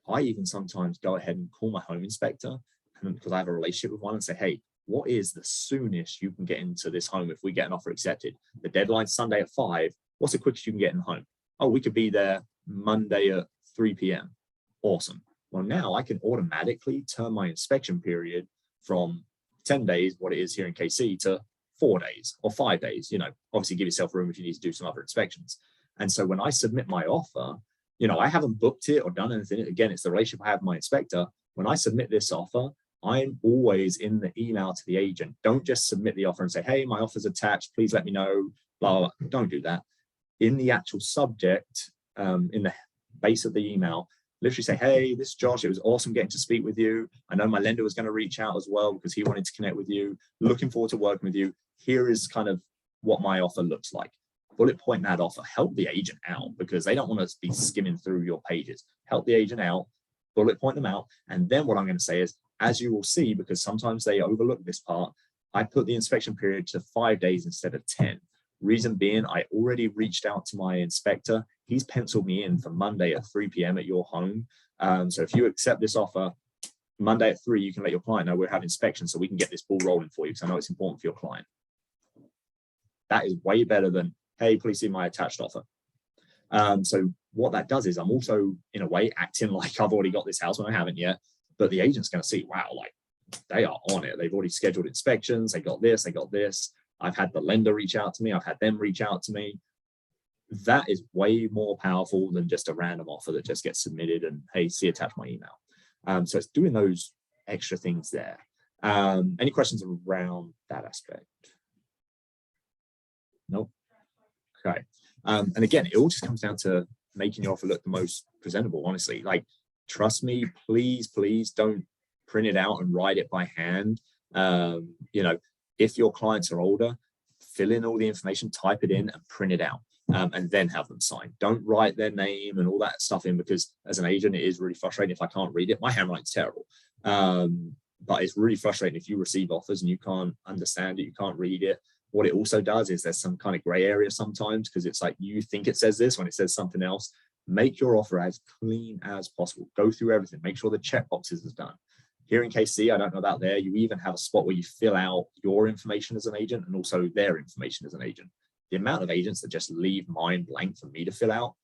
I even sometimes go ahead and call my home inspector, because I have a relationship with one, and say, hey, what is the soonest you can get into this home if we get an offer accepted? The deadline's Sunday at 5. What's the quickest you can get in home? Oh, we could be there Monday at 3 p.m. Awesome. Well, now I can automatically turn my inspection period from 10 days, what it is here in KC, to 4 days or 5 days. You know, obviously give yourself room if you need to do some other inspections. And so when I submit my offer, you know, I haven't booked it or done anything. Again, it's the relationship I have with my inspector. When I submit this offer, I'm always in the email to the agent. Don't just submit the offer and say, hey, my offer's attached, please let me know, blah, blah, blah. Don't do that. In the actual subject, in the base of the email, literally say, hey, this is Josh. It was awesome getting to speak with you. I know my lender was going to reach out as well because he wanted to connect with you. Looking forward to working with you. Here is kind of what my offer looks like. Bullet point that offer. Help the agent out, because they don't want to be skimming through your pages. Help the agent out, bullet point them out. And then what I'm going to say is, as you will see, because sometimes they overlook this part, I put the inspection period to 5 days instead of 10. Reason being, I already reached out to my inspector. He's penciled me in for Monday at 3 p.m. at your home. So if you accept this offer, Monday at 3, you can let your client know we're having inspection so we can get this ball rolling for you, because I know it's important for your client. That is way better than, hey, please see my attached offer. So what that does is I'm also, in a way, acting like I've already got this house when I haven't yet, but the agent's going to see, wow, like they are on it. They've already scheduled inspections. They got this, they got this. I've had the lender reach out to me. I've had them reach out to me. That is way more powerful than just a random offer that just gets submitted and, hey, see attached my email. So it's doing those extra things there. Any questions around that aspect? Nope. Okay. And again, it all just comes down to making your offer look the most presentable, honestly. Like, trust me, please, please don't print it out and write it by hand. You know, if your clients are older, fill in all the information, type it in and print it out, and then have them sign. Don't write their name and all that stuff in, because as an agent, it is really frustrating if I can't read it. My handwriting's terrible. But it's really frustrating if you receive offers and you can't understand it, you can't read it. What it also does is there's some kind of gray area sometimes, because it's like you think it says this when it says something else. Make your offer as clean as possible. Go through everything. Make sure the checkboxes is done. Here in KC, I don't know about there, you even have a spot where you fill out your information as an agent and also their information as an agent. The amount of agents that just leave mine blank for me to fill out,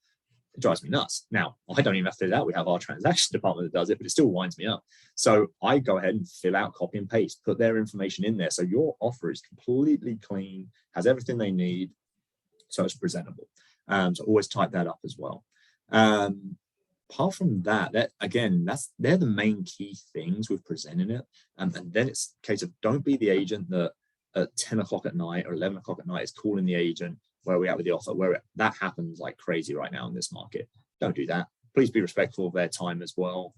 it drives me nuts. Now, I don't even have to fill it out. We have our transaction department that does it, but it still winds me up. So I go ahead and fill out, copy and paste, put their information in there. So your offer is completely clean, has everything they need. so it's presentable. So always type that up as well. Apart from that, they're the main key things with presenting it. And then it's a case of don't be the agent that at 10 o'clock at night or 11 o'clock at night is calling the agent, where are we at with the offer, that happens like crazy right now in this market. Don't do that. Please be respectful of their time as well.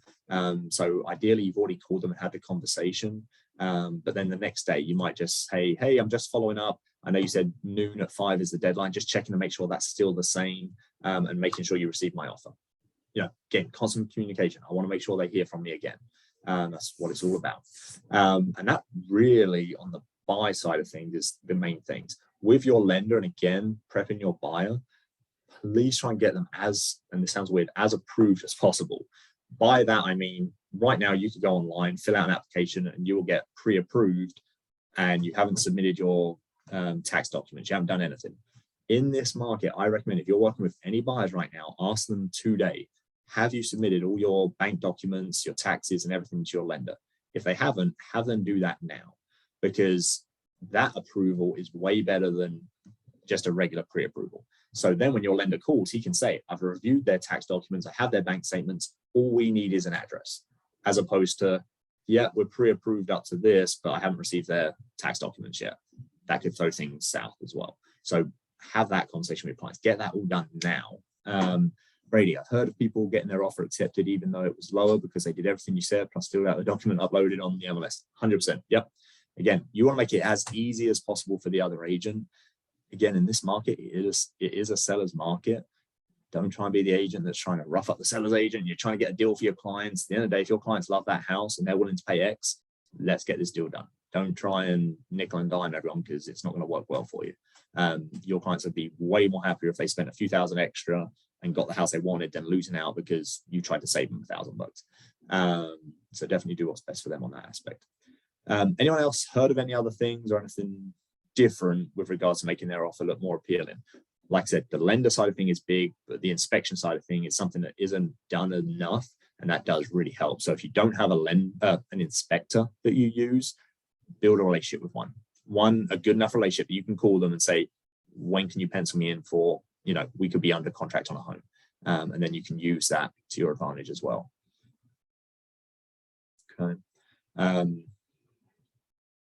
So ideally you've already called them and had the conversation. But then the next day you might just say, hey, I'm just following up. I know you said noon at 5 is the deadline, just checking to make sure that's still the same, and making sure you receive my offer. Again, constant communication. I want to make sure they hear from me again. That's what it's all about. And that really, on the buy side of things, is the main things. With your lender, and again, prepping your buyer, please try and get them as, and this sounds weird, as approved as possible. By that, I mean, right now you could go online, fill out an application, and you will get pre-approved, and you haven't submitted your tax documents, you haven't done anything. In this market, I recommend if you're working with any buyers right now, ask them today, have you submitted all your bank documents, your taxes, and everything to your lender? If they haven't, have them do that now, because that approval is way better than just a regular pre-approval. So then when your lender calls, he can say, I've reviewed their tax documents, I have their bank statements, all we need is an address, as opposed to, yeah, we're pre-approved up to this, but I haven't received their tax documents yet. That could throw things south as well. So have that conversation with clients, get that all done now. Brady, I've heard of people getting their offer accepted even though it was lower because they did everything you said, plus still got the document uploaded on the MLS. 100%. Yep. Again, you want to make it as easy as possible for the other agent. Again, in this market, it is a seller's market. Don't try and be the agent that's trying to rough up the seller's agent. You're trying to get a deal for your clients. At the end of the day, if your clients love that house and they're willing to pay X, let's get this deal done. Don't try and nickel and dime everyone, because it's not going to work well for you. Your clients would be way more happier if they spent a few thousand extra and got the house they wanted than losing out because you tried to save them $1,000. So definitely do what's best for them on that aspect. Anyone else heard of any other things or anything different with regards to making their offer look more appealing? Like I said, the lender side of thing is big, but the inspection side of thing is something that isn't done enough, and that does really help. So if you don't have an inspector that you use, build a relationship with one, a good enough relationship that you can call them and say, when can you pencil me in for, we could be under contract on a home. And then you can use that to your advantage as well. Okay.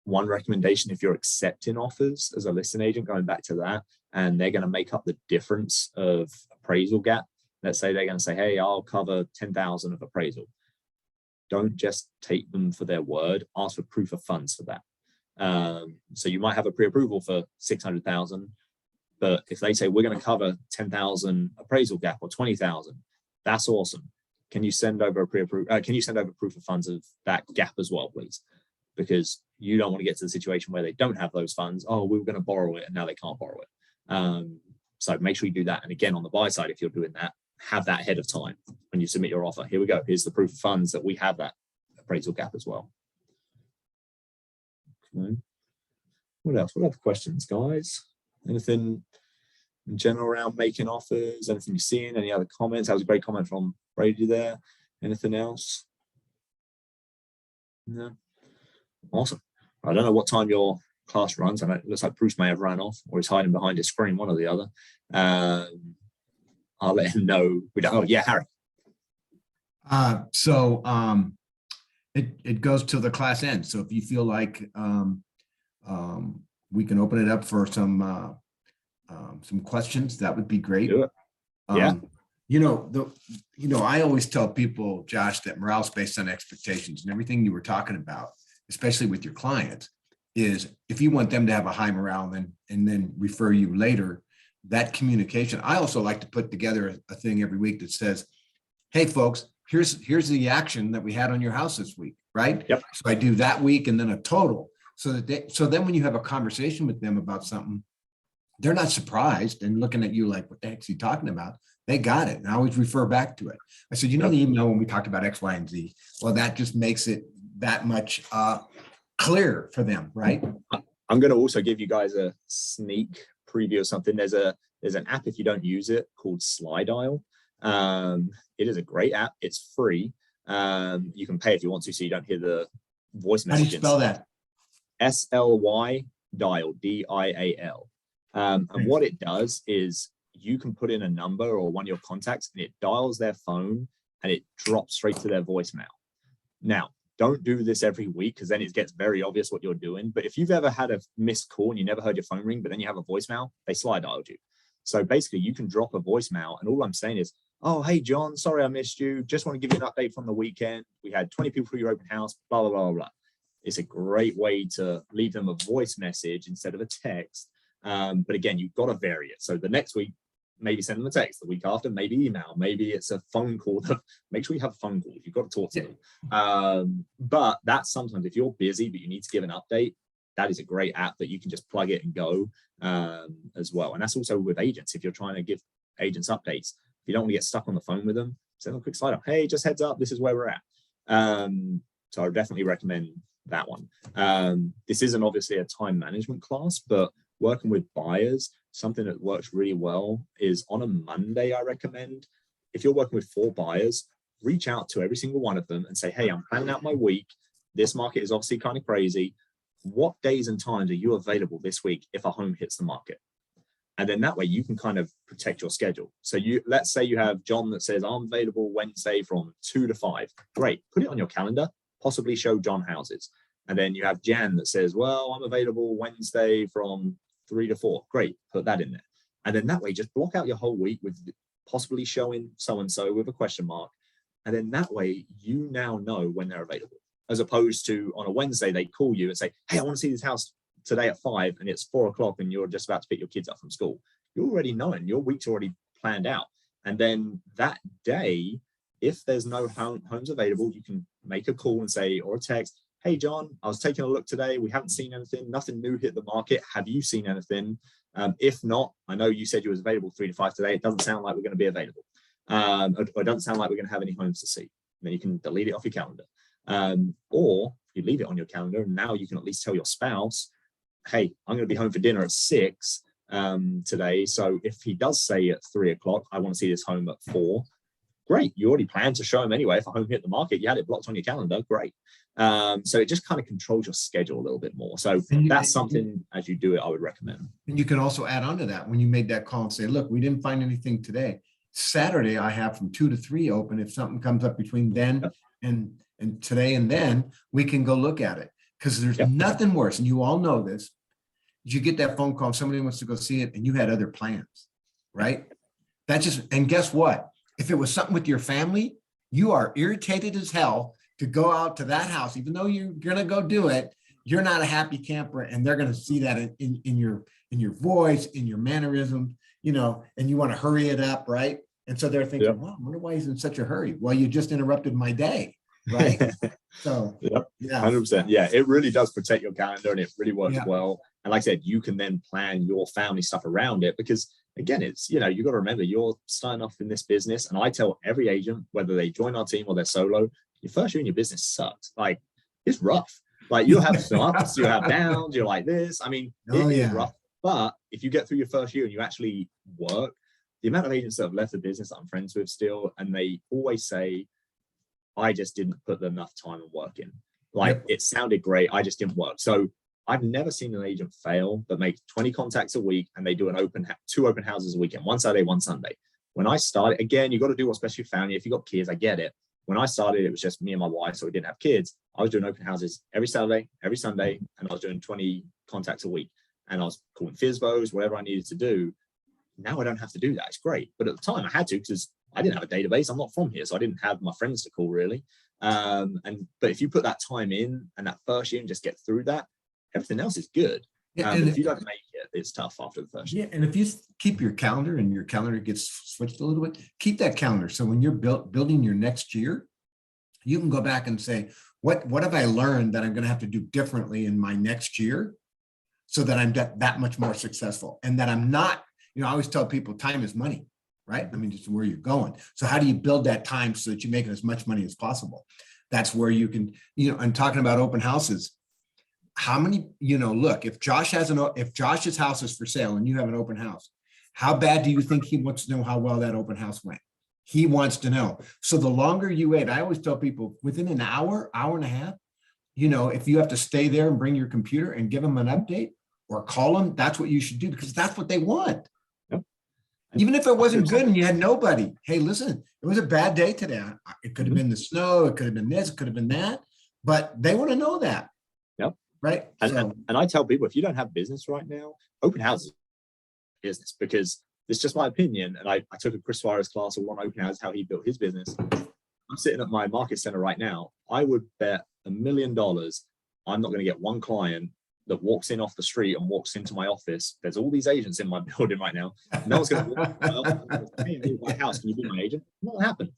One recommendation, if you're accepting offers as a listing agent, going back to that, and they're going to make up the difference of appraisal gap. Let's say they're going to say, hey, I'll cover 10,000 of appraisal. Don't just take them for their word, ask for proof of funds for that. So you might have a pre-approval for 600,000, but if they say we're going to cover 10,000 appraisal gap or 20,000, that's awesome. Can you send over a can you send over proof of funds of that gap as well, please? Because you don't want to get to the situation where they don't have those funds. Oh, we were going to borrow it and now they can't borrow it. So make sure you do that. And again, on the buy side, if you're doing that, have that ahead of time when you submit your offer. Here we go. Here's the proof of funds that we have that appraisal gap as well. Okay. What else? What other questions, guys? Anything in general around making offers? Anything you've seen? Any other comments? That was a great comment from Brady there. Anything else? No. Awesome. I don't know what time your class runs. I know it looks like Bruce may have run off, or he's hiding behind his screen, one or the other. I'll let him know. Oh yeah, Harry. It goes till the class ends. So if you feel like we can open it up for some questions, that would be great. Do it. Yeah. I always tell people, Josh, that morale is based on expectations, and everything you were talking about, especially with your clients, is if you want them to have a high morale and then refer you later, that communication. I also like to put together a thing every week that says, hey folks, here's the action that we had on your house this week, right? Yep. So I do that week and then a total, so then when you have a conversation with them about something, they're not surprised and looking at you like, what the heck's he talking about? They got it. And I always refer back to it. I said, the email when we talked about X, Y, and Z, well, that just makes it that much clear for them, right? I'm going to also give you guys a sneak preview of something. There's an app, if you don't use it, called Slydial. It is a great app. It's free. You can pay if you want to, so you don't hear the voice message. How do you spell that? SLY dial, DIAL. And what it does is you can put in a number or one of your contacts and it dials their phone and it drops straight to their voicemail. Now, don't do this every week because then it gets very obvious what you're doing. But if you've ever had a missed call and you never heard your phone ring, but then you have a voicemail, they slide dialed you. So basically you can drop a voicemail and all I'm saying is, oh, hey, John, sorry I missed you. Just want to give you an update from the weekend. We had 20 people for your open house, blah, blah, blah, blah. It's a great way to leave them a voice message instead of a text. But again, you've got to vary it. So the next week, maybe send them a text. The week after, maybe email. Maybe it's a phone call. Make sure you have a phone call. You've got to talk to them. But that's sometimes if you're busy, but you need to give an update, that is a great app that you can just plug it and go as well. And that's also with agents. If you're trying to give agents updates, if you don't want to get stuck on the phone with them, send them a quick slide up. Hey, just heads up, this is where we're at. So I would definitely recommend that one. This isn't obviously a time management class, but working with buyers, something that works really well is on a Monday, I recommend, if you're working with 4 buyers, reach out to every single one of them and say, hey, I'm planning out my week. This market is obviously kind of crazy. What days and times are you available this week if a home hits the market? And then that way you can kind of protect your schedule. So let's say you have John that says, I'm available Wednesday from 2 to 5. Great, put it on your calendar, possibly show John houses. And then you have Jan that says, well, I'm available Wednesday from 3 to 4. Great, put that in there. And then that way, just block out your whole week with possibly showing so-and-so with a question mark. And then that way, you now know when they're available. As opposed to on a Wednesday, they call you and say, hey, I want to see this house today at 5 and it's 4 o'clock and you're just about to pick your kids up from school. You're already knowing, your week's already planned out. And then that day, if there's no homes available, you can make a call and say, or a text, hey, John, I was taking a look today. We haven't seen anything. Nothing new hit the market. Have you seen anything? If not, I know you said you was available 3 to 5 today. It doesn't sound like we're going to be available. Or it doesn't sound like we're going to have any homes to see. And then you can delete it off your calendar. Or you leave it on your calendar and now you can at least tell your spouse, hey, I'm going to be home for dinner at 6 today. So if he does say at 3 o'clock, I want to see this home at 4, great. You already planned to show him anyway. If a home hit the market, you had it blocked on your calendar, great. So it just kind of controls your schedule a little bit more. So that's something as you do it, I would recommend. And you can also add on to that when you made that call and say, look, we didn't find anything today. Saturday, I have from 2 to 3 open. If something comes up between then and today and then, we can go look at it. Because there's nothing worse, and you all know this, you get that phone call, somebody wants to go see it, and you had other plans, right? And guess what? If it was something with your family, you are irritated as hell to go out to that house, even though you're gonna go do it, you're not a happy camper, and they're gonna see that in your voice, in your mannerism, and you want to hurry it up, right? And so they're thinking, well, I wonder why he's in such a hurry. Well, you just interrupted my day, right? So, 100%. Yeah, it really does protect your calendar and it really works well. And like I said, you can then plan your family stuff around it because again, it's, you got to remember you're starting off in this business. And I tell every agent, whether they join our team or they're solo, your first year in your business sucks. Like it's rough. Like you'll have ups, you'll have downs, you're like this. I mean, it is rough. But if you get through your first year and you actually work, the amount of agents that have left the business I'm friends with still, and they always say, I just didn't put enough time and work in. Like it sounded great, I just didn't work. So I've never seen an agent fail that make 20 contacts a week and they do two open houses a weekend, one Saturday, one Sunday. When I started, again, you got to do what's best for your family. If you got kids, I get it. When I started, it was just me and my wife, so we didn't have kids. I was doing open houses every Saturday, every Sunday, and I was doing 20 contacts a week. And I was calling FISBOs, whatever I needed to do. Now I don't have to do that. It's great. But at the time I had to because I didn't have a database. I'm not from here, so I didn't have my friends to call really. But if you put that time in and that first year and just get through that, everything else is good. And if you don't make it, it's tough after the first year. And if you keep your calendar and your calendar gets switched a little bit, keep that calendar. So when you're building your next year, you can go back and say, what have I learned that I'm going to have to do differently in my next year so that I'm that much more successful and that I'm not, I always tell people time is money, right? I mean, it's where you're going. So how do you build that time so that you make as much money as possible? That's where you can, and talking about open houses, how many, look, if Josh's house is for sale and you have an open house, how bad do you think he wants to know how well that open house went? He wants to know. So the longer you wait, I always tell people within an hour and a half, if you have to stay there and bring your computer and give them an update, or call them, that's what you should do, because that's what they want. Yep. Even if it wasn't good and you had nobody, hey, listen, it was a bad day today. It could have been the snow, it could have been this, it could have been that, but they want to know that. Yep. Right. And I tell people, if you don't have business right now, open houses business, because it's just my opinion. And I took a Chris Suarez class on open house, how he built his business. I'm sitting at my market center right now. I would bet $1 million I'm not going to get one client that walks in off the street and walks into my office. There's all these agents in my building right now. No one's going to walk in my office, hey, my house, can you be my agent? It won't happen.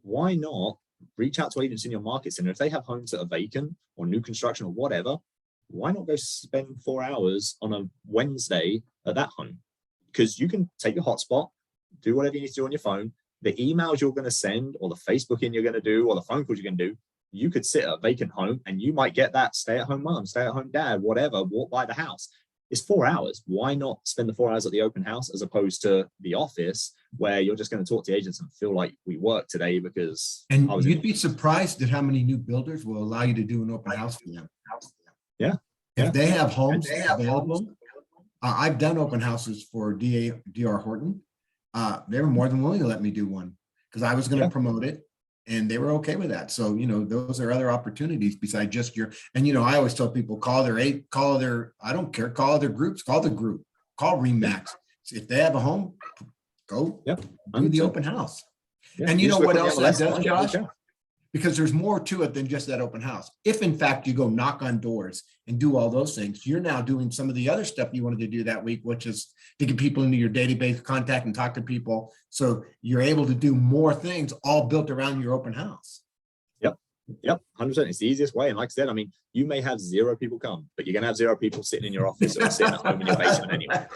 Why not reach out to agents in your market center? If they have homes that are vacant or new construction or whatever, why not go spend 4 hours on a Wednesday at that home? Because you can take your hotspot, do whatever you need to do on your phone. The emails you're going to send, or the Facebooking you're going to do, or the phone calls you're going to do, you could sit at a vacant home and you might get that stay-at-home mom, stay-at-home dad, whatever, walk by the house. It's 4 hours. Why not spend the 4 hours at the open house as opposed to the office where you're just going to talk to agents and feel like we work today because and you'd be surprised at how many new builders will allow you to do an open house for them. Yeah. If they have homes available, I've done open houses for DR Horton. They were more than willing to let me do one because I was going to promote it, and they were okay with that. So, those are other opportunities besides just and I always tell people, call their, I don't care, call their groups, call the group, call Remax. If they have a home, go do the open house. Yeah. And you know what else that does, Josh? Because there's more to it than just that open house. If in fact you go knock on doors and do all those things, you're now doing some of the other stuff you wanted to do that week, which is to get people into your database, contact and talk to people. So you're able to do more things all built around your open house. Yep. 100%. It's the easiest way. And like I said, I mean, you may have 0 people come, but you're going to have 0 people sitting in your office or sitting at home in your basement anyway.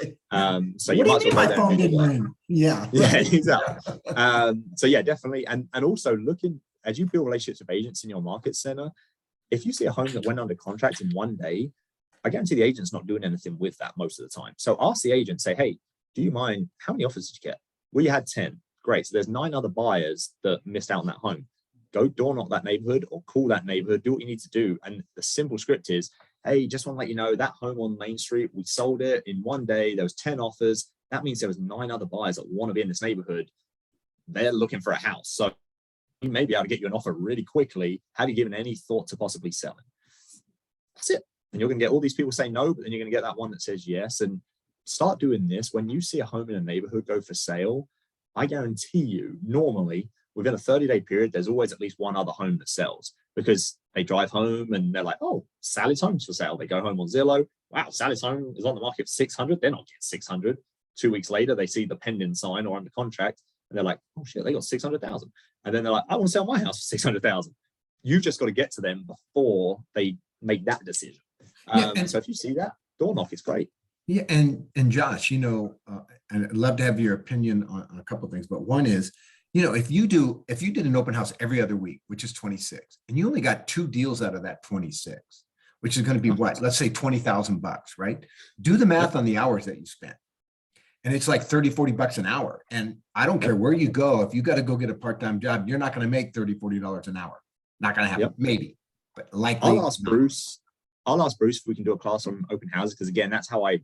So you might as well go there and do the work. Yeah, exactly. So yeah, definitely. And also looking, as you build relationships with agents in your market center, if you see a home that went under contract in one day, I guarantee the agent's not doing anything with that most of the time. So ask the agent, say, hey, do you mind, how many offers did you get? Well, you had 10. Great. So there's 9 other buyers that missed out on that home. Go door knock that neighborhood or call that neighborhood, do what you need to do. And the simple script is, hey, just want to let you know that home on Main Street, we sold it in one day. There was 10 offers. That means there was 9 other buyers that want to be in this neighborhood. They're looking for a house. So you may be able to get you an offer really quickly. Have you given any thought to possibly selling? That's it. And you're going to get all these people say no, but then you're going to get that one that says yes. And start doing this. When you see a home in a neighborhood go for sale, I guarantee you, normally, within a 30-day period, there's always at least one other home that sells because they drive home and they're like, oh, Sally's home's for sale. They go home on Zillow. Wow, Sally's home is on the market for 600. They're not getting 600. 2 weeks later, they see the pending sign or under contract and they're like, oh shit, they got 600,000. And then they're like, I want to sell my house for 600,000. You've just got to get to them before they make that decision. So if you see that, door knock, it's great. Yeah, and Josh, and I'd love to have your opinion on a couple of things, but one is, if you did an open house every other week, which is 26, and you only got 2 deals out of that 26, which is going to be what? Let's say $20,000, right? Do the math on the hours that you spent. And it's like 30, 40 bucks an hour. And I don't care where you go. If you got to go get a part-time job, you're not going to make $30, $40 an hour. Not going to happen. Maybe, but likely. I'll ask Bruce if we can do a class on open houses. Because again, that's how I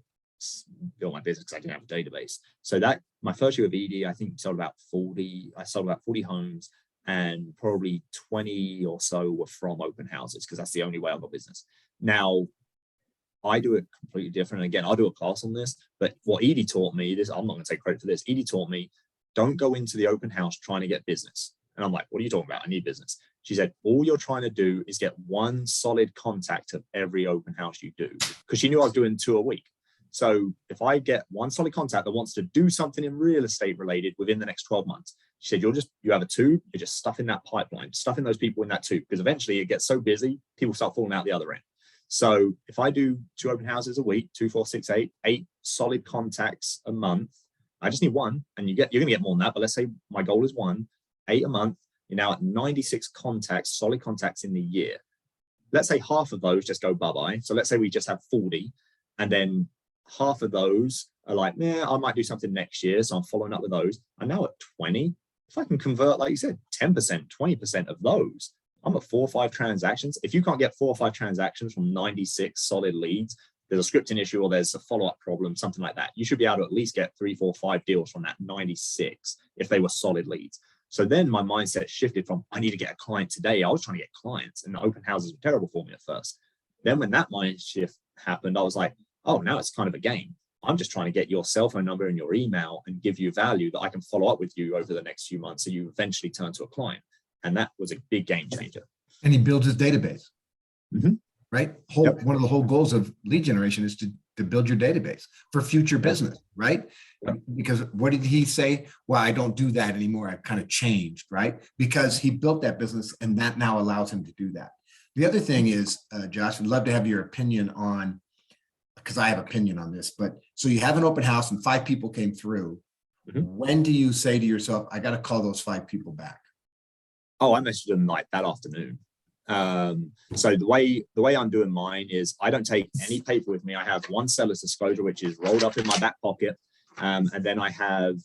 built my business, because I didn't have a database. So that my first year of ED, I think I sold about 40 homes, and probably 20 or so were from open houses, because that's the only way I got business. Now, I do it completely different. And again, I'll do a class on this, but what Edie taught me, I'm not going to take credit for this. Edie taught me, don't go into the open house trying to get business. And I'm like, what are you talking about? I need business. She said, all you're trying to do is get one solid contact of every open house you do. Because she knew I was doing 2 a week. So if I get one solid contact that wants to do something in real estate related within the next 12 months, she said, you have a tube, you're just stuffing that pipeline, stuffing those people in that tube, because eventually it gets so busy, people start falling out the other end. So if I do 2 open houses a week, 2, 4, 6, 8 solid contacts a month, I just need 1, and you're going to get more than that. But let's say my goal is 1, 8 a month. You're now at 96 contacts, solid contacts in the year. Let's say half of those just go bye-bye. So let's say we just have 40, and then half of those are like, I might do something next year. So I'm following up with those. I'm now at 20. If I can convert, like you said, 10%, 20% of those, I'm at 4 or 5 transactions. If you can't get 4 or 5 transactions from 96 solid leads, there's a scripting issue or there's a follow-up problem, something like that, you should be able to at least get 3, 4, 5 deals from that 96 if they were solid leads. So then my mindset shifted from, I need to get a client today. I was trying to get clients, and open houses were terrible for me at first. Then when that mind shift happened, I was like, oh, now it's kind of a game. I'm just trying to get your cell phone number and your email and give you value that I can follow up with you over the next few months, so you eventually turn to a client. And that was a big game changer. And he builds his database. Mm-hmm. Right? Yep. One of the whole goals of lead generation is to build your database for future business, right? Yep. Because what did he say? Well, I don't do that anymore. I've kind of changed, right? Because he built that business, and that now allows him to do that. The other thing is, Josh, I'd love to have your opinion on, because I have opinion on this, but so you have an open house and 5 people came through. Mm-hmm. When do you say to yourself, I got to call those 5 people back? Oh, I messaged them like that afternoon. So the way I'm doing mine is I don't take any paper with me. I have one seller's disclosure, which is rolled up in my back pocket. And then I have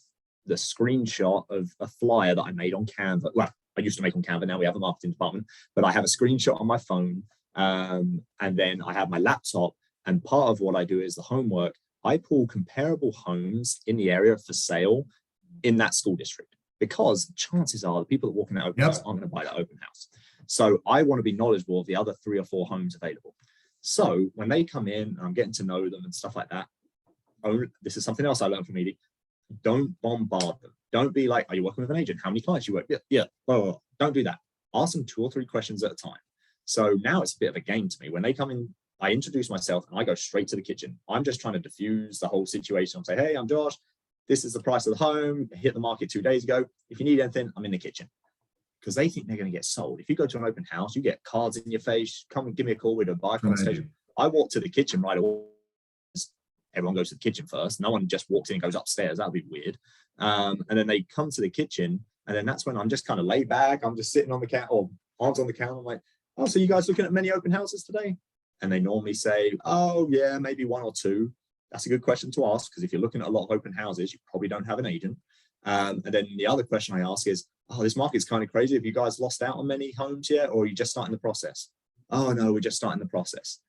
the screenshot of a flyer that I made on Canva. Well, I used to make on Canva. Now we have a marketing department, but I have a screenshot on my phone. And then I have my laptop. And part of what I do is the homework. I pull comparable homes in the area for sale in that school district, because chances are the people that walk in that open house aren't going to buy that open house. So I want to be knowledgeable of the other 3 or 4 homes available. So when they come in, I'm getting to know them and stuff like that. This is something else I learned from Edie. Don't bombard them. Don't be like, are you working with an agent? How many clients you work with? Yeah. Oh, don't do that. Ask them 2 or 3 questions at a time. So now it's a bit of a game to me. When they come in, I introduce myself and I go straight to the kitchen. I'm just trying to diffuse the whole situation. I'll say, hey, I'm Josh. This is the price of the home. I hit the market 2 days ago. If you need anything, I'm in the kitchen. Because they think they're going to get sold. If you go to an open house, you get cards in your face. Come and give me a call with a buy consultation. I walk to the kitchen right away. Everyone goes to the kitchen first. No one just walks in and goes upstairs. That'd be weird. And then they come to the kitchen, and then that's when I'm just kind of laid back. I'm just sitting on the counter, or arms on the counter. I'm like, oh, so you guys looking at many open houses today? And they normally say, oh yeah, maybe 1 or 2. That's a good question to ask, because if you're looking at a lot of open houses, you probably don't have an agent. And then the other question I ask is, oh, this market's kind of crazy. Have you guys lost out on many homes yet, or are you just starting the process? Oh no, we're just starting the process.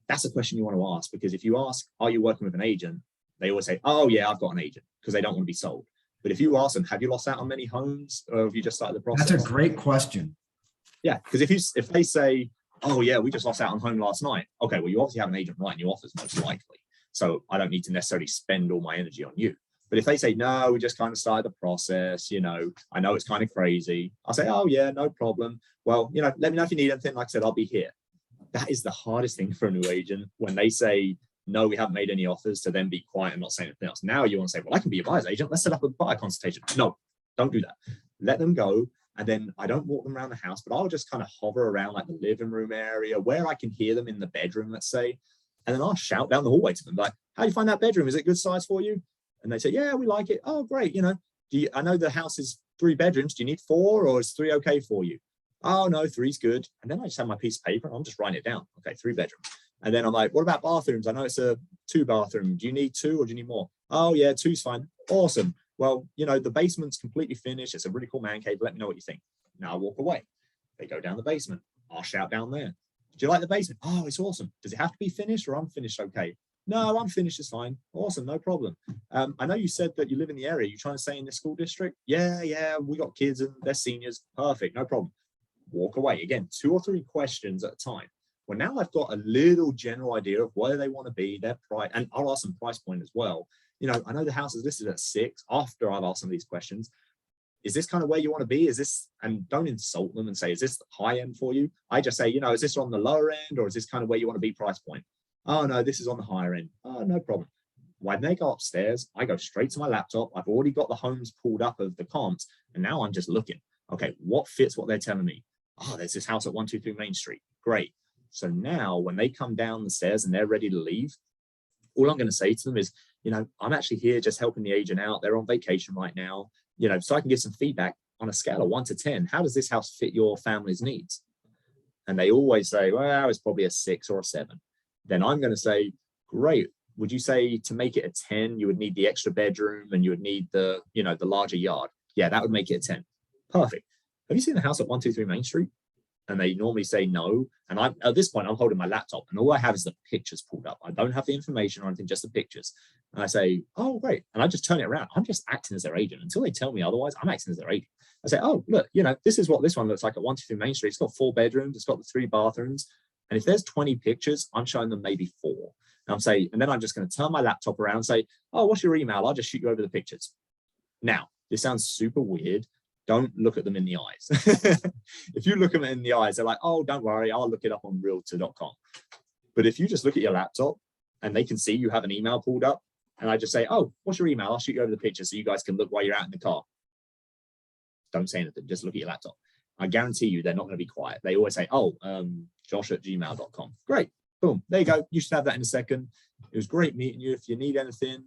That's a question you want to ask, because if you ask, are you working with an agent? They always say, oh yeah, I've got an agent, because they don't want to be sold. But if you ask them, have you lost out on many homes, or have you just started the process? That's a great question. Yeah, because if they say, oh yeah, we just lost out on home last night. Okay, well, you obviously have an agent writing you offers most likely. So I don't need to necessarily spend all my energy on you. But if they say, no, we just kind of started the process, I know it's kind of crazy. I'll say, oh yeah, no problem. Well, let me know if you need anything. Like I said, I'll be here. That is the hardest thing for a new agent, when they say, no, we haven't made any offers, to then be quiet and not say anything else. Now you want to say, well, I can be your buyer's agent. Let's set up a buyer consultation. No, don't do that. Let them go. And then I don't walk them around the house, but I'll just kind of hover around like the living room area where I can hear them in the bedroom, let's say. And then I'll shout down the hallway to them, like, how do you find that bedroom? Is it good size for you? And they say, yeah, we like it. Oh, great. I know the house is 3 bedrooms. Do you need 4, or is 3 okay for you? Oh, no, 3's good. And then I just have my piece of paper and I'm just writing it down. Okay, 3 bedroom. And then I'm like, what about bathrooms? I know it's a 2 bathroom. Do you need 2 or do you need more? Oh, yeah, 2's fine. Awesome. Well, the basement's completely finished. It's a really cool man cave. Let me know what you think. Now I walk away. They go down the basement. I'll shout down there. Do you like the basement? Oh, it's awesome. Does it have to be finished or unfinished? Okay. No, unfinished is fine. Awesome, no problem. I know you said that you live in the area. You trying to stay in this school district? Yeah, we got kids and they're seniors. Perfect, no problem. Walk away. Again, 2 or 3 questions at a time. Well, now I've got a little general idea of where they want to be, their price, and I'll ask them price point as well. I know the house is listed at 6 after I've asked them these questions. Is this kind of where you want to be? Is this, and don't insult them and say, is this high end for you? I just say, is this on the lower end, or is this kind of where you want to be price point? Oh, no, this is on the higher end. Oh, no problem. When they go upstairs, I go straight to my laptop. I've already got the homes pulled up of the comps, and now I'm just looking. Okay, what fits what they're telling me? Oh, there's this house at 123 Main Street. Great. So now when they come down the stairs and they're ready to leave, all I'm going to say to them is, I'm actually here just helping the agent out. They're on vacation right now, so I can give some feedback on a scale of 1 to 10. How does this house fit your family's needs? And they always say, well, it's probably a 6 or a 7. Then I'm going to say, great. Would you say to make it a 10, you would need the extra bedroom and you would need the larger yard? Yeah, that would make it a 10. Perfect. Have you seen the house at 123 Main Street? And they normally say no. And I'm at this point, I'm holding my laptop and all I have is the pictures pulled up. I don't have the information or anything, just the pictures. And I say, oh, great. And I just turn it around. I'm just acting as their agent until they tell me otherwise. I'm acting as their agent. I say, oh, look, this is what this one looks like at 123 Main Street. It's got 4 bedrooms. It's got the 3 bathrooms. And if there's 20 pictures, I'm showing them maybe 4. And I'm saying, and then I'm just going to turn my laptop around and say, oh, what's your email? I'll just shoot you over the pictures. Now, this sounds super weird. Don't look at them in the eyes. If you look at them in the eyes, they're like, oh, don't worry, I'll look it up on realtor.com. But if you just look at your laptop and they can see you have an email pulled up, and I just say, oh, what's your email? I'll shoot you over the picture so you guys can look while you're out in the car. Don't say anything, just look at your laptop. I guarantee you they're not going to be quiet. They always say, oh, josh@gmail.com. Great, boom, there you go. You should have that in a second. It was great meeting you. If you need anything,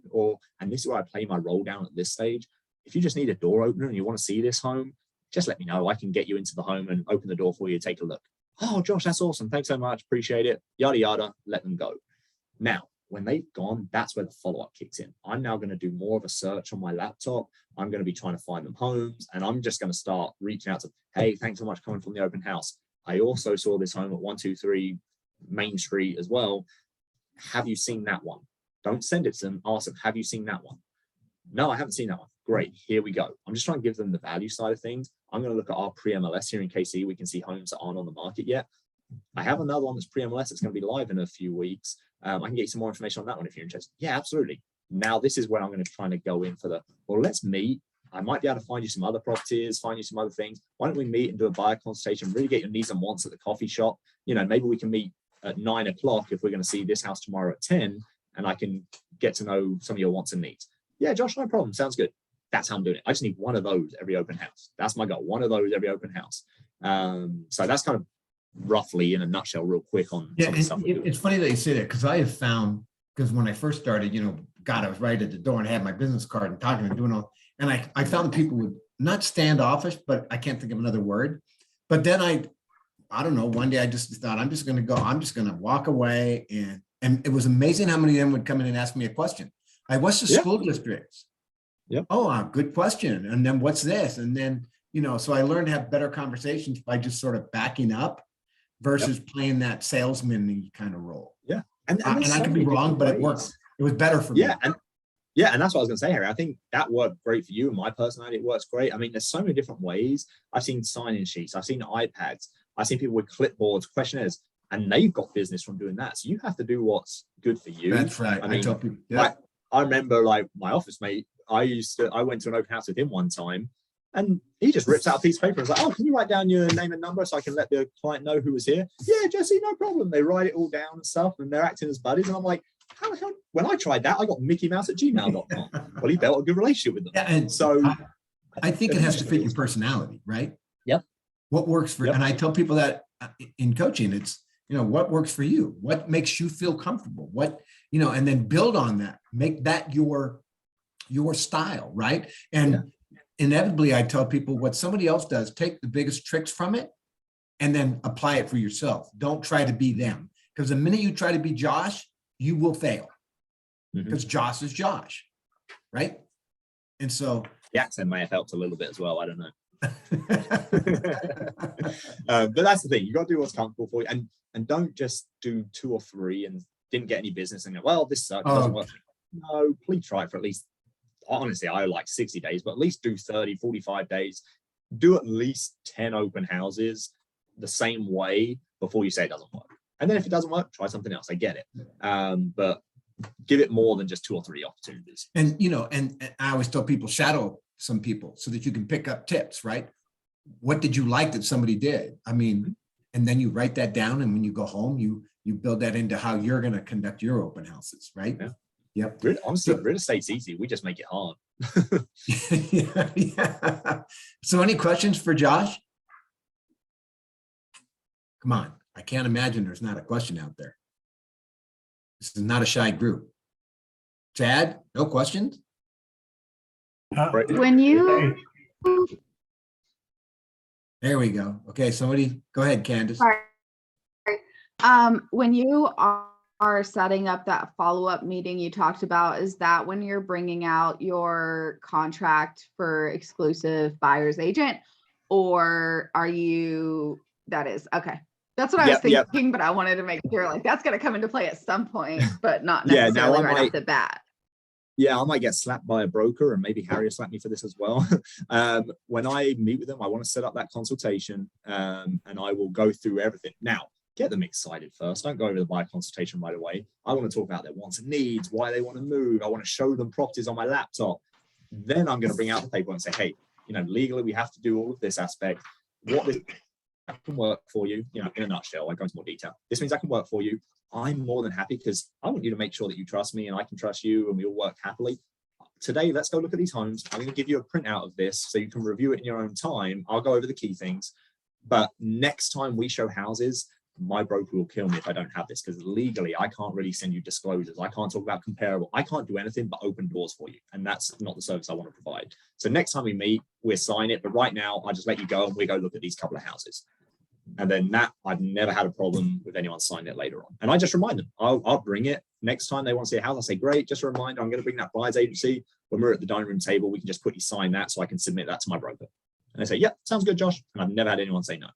and this is where I play my role down at this stage. If you just need a door opener and you want to see this home, just let me know. I can get you into the home and open the door for you, take a look. Oh, Josh, that's awesome. Thanks so much. Appreciate it. Yada, yada. Let them go. Now, when they've gone, that's where the follow-up kicks in. I'm now going to do more of a search on my laptop. I'm going to be trying to find them homes, and I'm just going to start reaching out to, hey, thanks so much coming from the open house. I also saw this home at 123 Main Street as well. Have you seen that one? Don't send it to them. Ask them, have you seen that one? No, I haven't seen that one. Great, here we go. I'm just trying to give them the value side of things. I'm going to look at our pre-MLS here in KC. We can see homes that aren't on the market yet. I have another one that's pre-MLS. It's going to be live in a few weeks. I can get you some more information on that one if you're interested. Yeah, absolutely. Now this is where I'm going to try to go in for well, let's meet. I might be able to find you some other properties, find you some other things. Why don't we meet and do a buyer consultation, really get your needs and wants at the coffee shop. Maybe we can meet at 9 o'clock if we're going to see this house tomorrow at 10, and I can get to know some of your wants and needs. Yeah, Josh, no problem. Sounds good. That's how I'm doing it. I just need one of those every open house. That's my goal. One of those every open house. So that's kind of roughly in a nutshell, real quick on some of the stuff. It's funny that you say that, because I have found, because when I first started, God, I was right at the door and had my business card and talking and doing all, and I found that people would not standoffish, but I can't think of another word. But then I don't know, one day I just thought, I'm just going to walk away. And it was amazing how many of them would come in and ask me a question. What's the school districts? Yep. Oh, good question. And then what's this? And then, so I learned to have better conversations by just sort of backing up versus playing that salesman kind of role. Yeah. And I could be wrong, but it works. It was better for me. And that's what I was going to say, Harry. I think that worked great for you, and my personality, it works great. I mean, there's so many different ways. I've seen sign-in sheets. I've seen iPads. I've seen people with clipboards, questionnaires, and they've got business from doing that. So you have to do what's good for you. That's right. I mean, tell people, I remember like my office mate, I went to an open house with him one time, and he just rips out a piece of paper and was like, oh, can you write down your name and number so I can let the client know who was here? Yeah, Jesse, no problem. They write it all down and stuff, and they're acting as buddies. And I'm like, how the hell? When I tried that, I got mickeymouse@gmail.com. Well, he built a good relationship with them. Yeah, and so I think it has to fit your personality, right? Yep. What works for, and I tell people that in coaching, it's, what works for you? What makes you feel comfortable? What, and then build on that, make that your style, right? And inevitably, I tell people what somebody else does, take the biggest tricks from it and then apply it for yourself. Don't try to be them, because the minute you try to be Josh, you will fail, because Josh is Josh, right? And so the accent may have helped a little bit as well. I don't know. But that's the thing. You got to do what's comfortable for you, and don't just do 2 or 3 and didn't get any business and go, well, this sucks. Doesn't work. No, please try it for at least, honestly, I like 60 days, but at least do 30, 45 days. Do at least 10 open houses the same way before you say it doesn't work. And then if it doesn't work, try something else. I get it. But give it more than just 2 or 3 opportunities. And, and I always tell people, shadow some people so that you can pick up tips, right? What did you like that somebody did? I mean, and then you write that down. And when you go home, you build that into how you're going to conduct your open houses, right? Yeah. Yep. Honestly, real estate's easy. We just make it hard. Yeah. So any questions for Josh? Come on. I can't imagine there's not a question out there. This is not a shy group. Chad, no questions? When you, there we go. Okay, somebody go ahead, Candace. sorry, when you are setting up that follow-up meeting you talked about, is that when you're bringing out your contract for exclusive buyer's agent, or are you that is. Okay. That's what I was Yep. thinking, but I wanted to make sure like that's going to come into play at some point, but not Yeah, now necessarily I right might- off the bat. Yeah, I might get slapped by a broker, and maybe Harry will slap me for this as well. When I meet with them, I want to set up that consultation, and I will go through everything. Now, get them excited first. Don't go over the buyer consultation right away. I want to talk about their wants and needs, why they want to move. I want to show them properties on my laptop. Then I'm going to bring out the paper and say, hey, legally we have to do all of this aspect. What this can work for you, in a nutshell. I go into more detail. This means I can work for you. I'm more than happy because I want you to make sure that you trust me and I can trust you and we all work happily. Today, let's go look at these homes. I'm going to give you a printout of this so you can review it in your own time. I'll go over the key things. But next time we show houses, my broker will kill me if I don't have this, because legally I can't really send you disclosures. I can't talk about comparable. I can't do anything but open doors for you. And that's not the service I want to provide. So next time we meet, we'll sign it. But right now, I just let you go and we go look at these couple of houses. And then that, I've never had a problem with anyone signing it later on. And I just remind them, I'll bring it. Next time they want to see a house, I say, great, just a reminder, I'm going to bring that buyer's agency. When we're at the dining room table, we can just quickly sign that so I can submit that to my broker. And they say, yeah, sounds good, Josh. And I've never had anyone say no.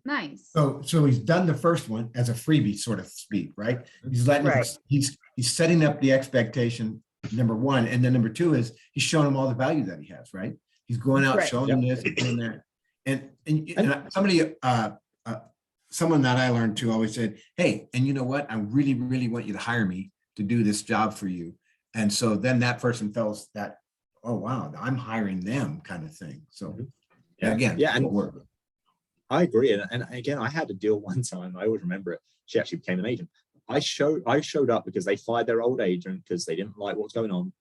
Nice. So he's done the first one as a freebie, sort of speak, right? He's letting Right. he's setting up the expectation, number one, and then number two is he's showing them all the value that he has, right? He's going out Right. showing them this and doing that. And somebody, someone that I learned to always said, hey, and you know what? I really, really want you to hire me to do this job for you. And so then that person felt that, oh, wow, I'm hiring them kind of thing. So again, yeah, and work. I agree. And again, I had a deal one time. I always remember it. She actually became an agent. I showed up because they fired their old agent because they didn't like what's going on.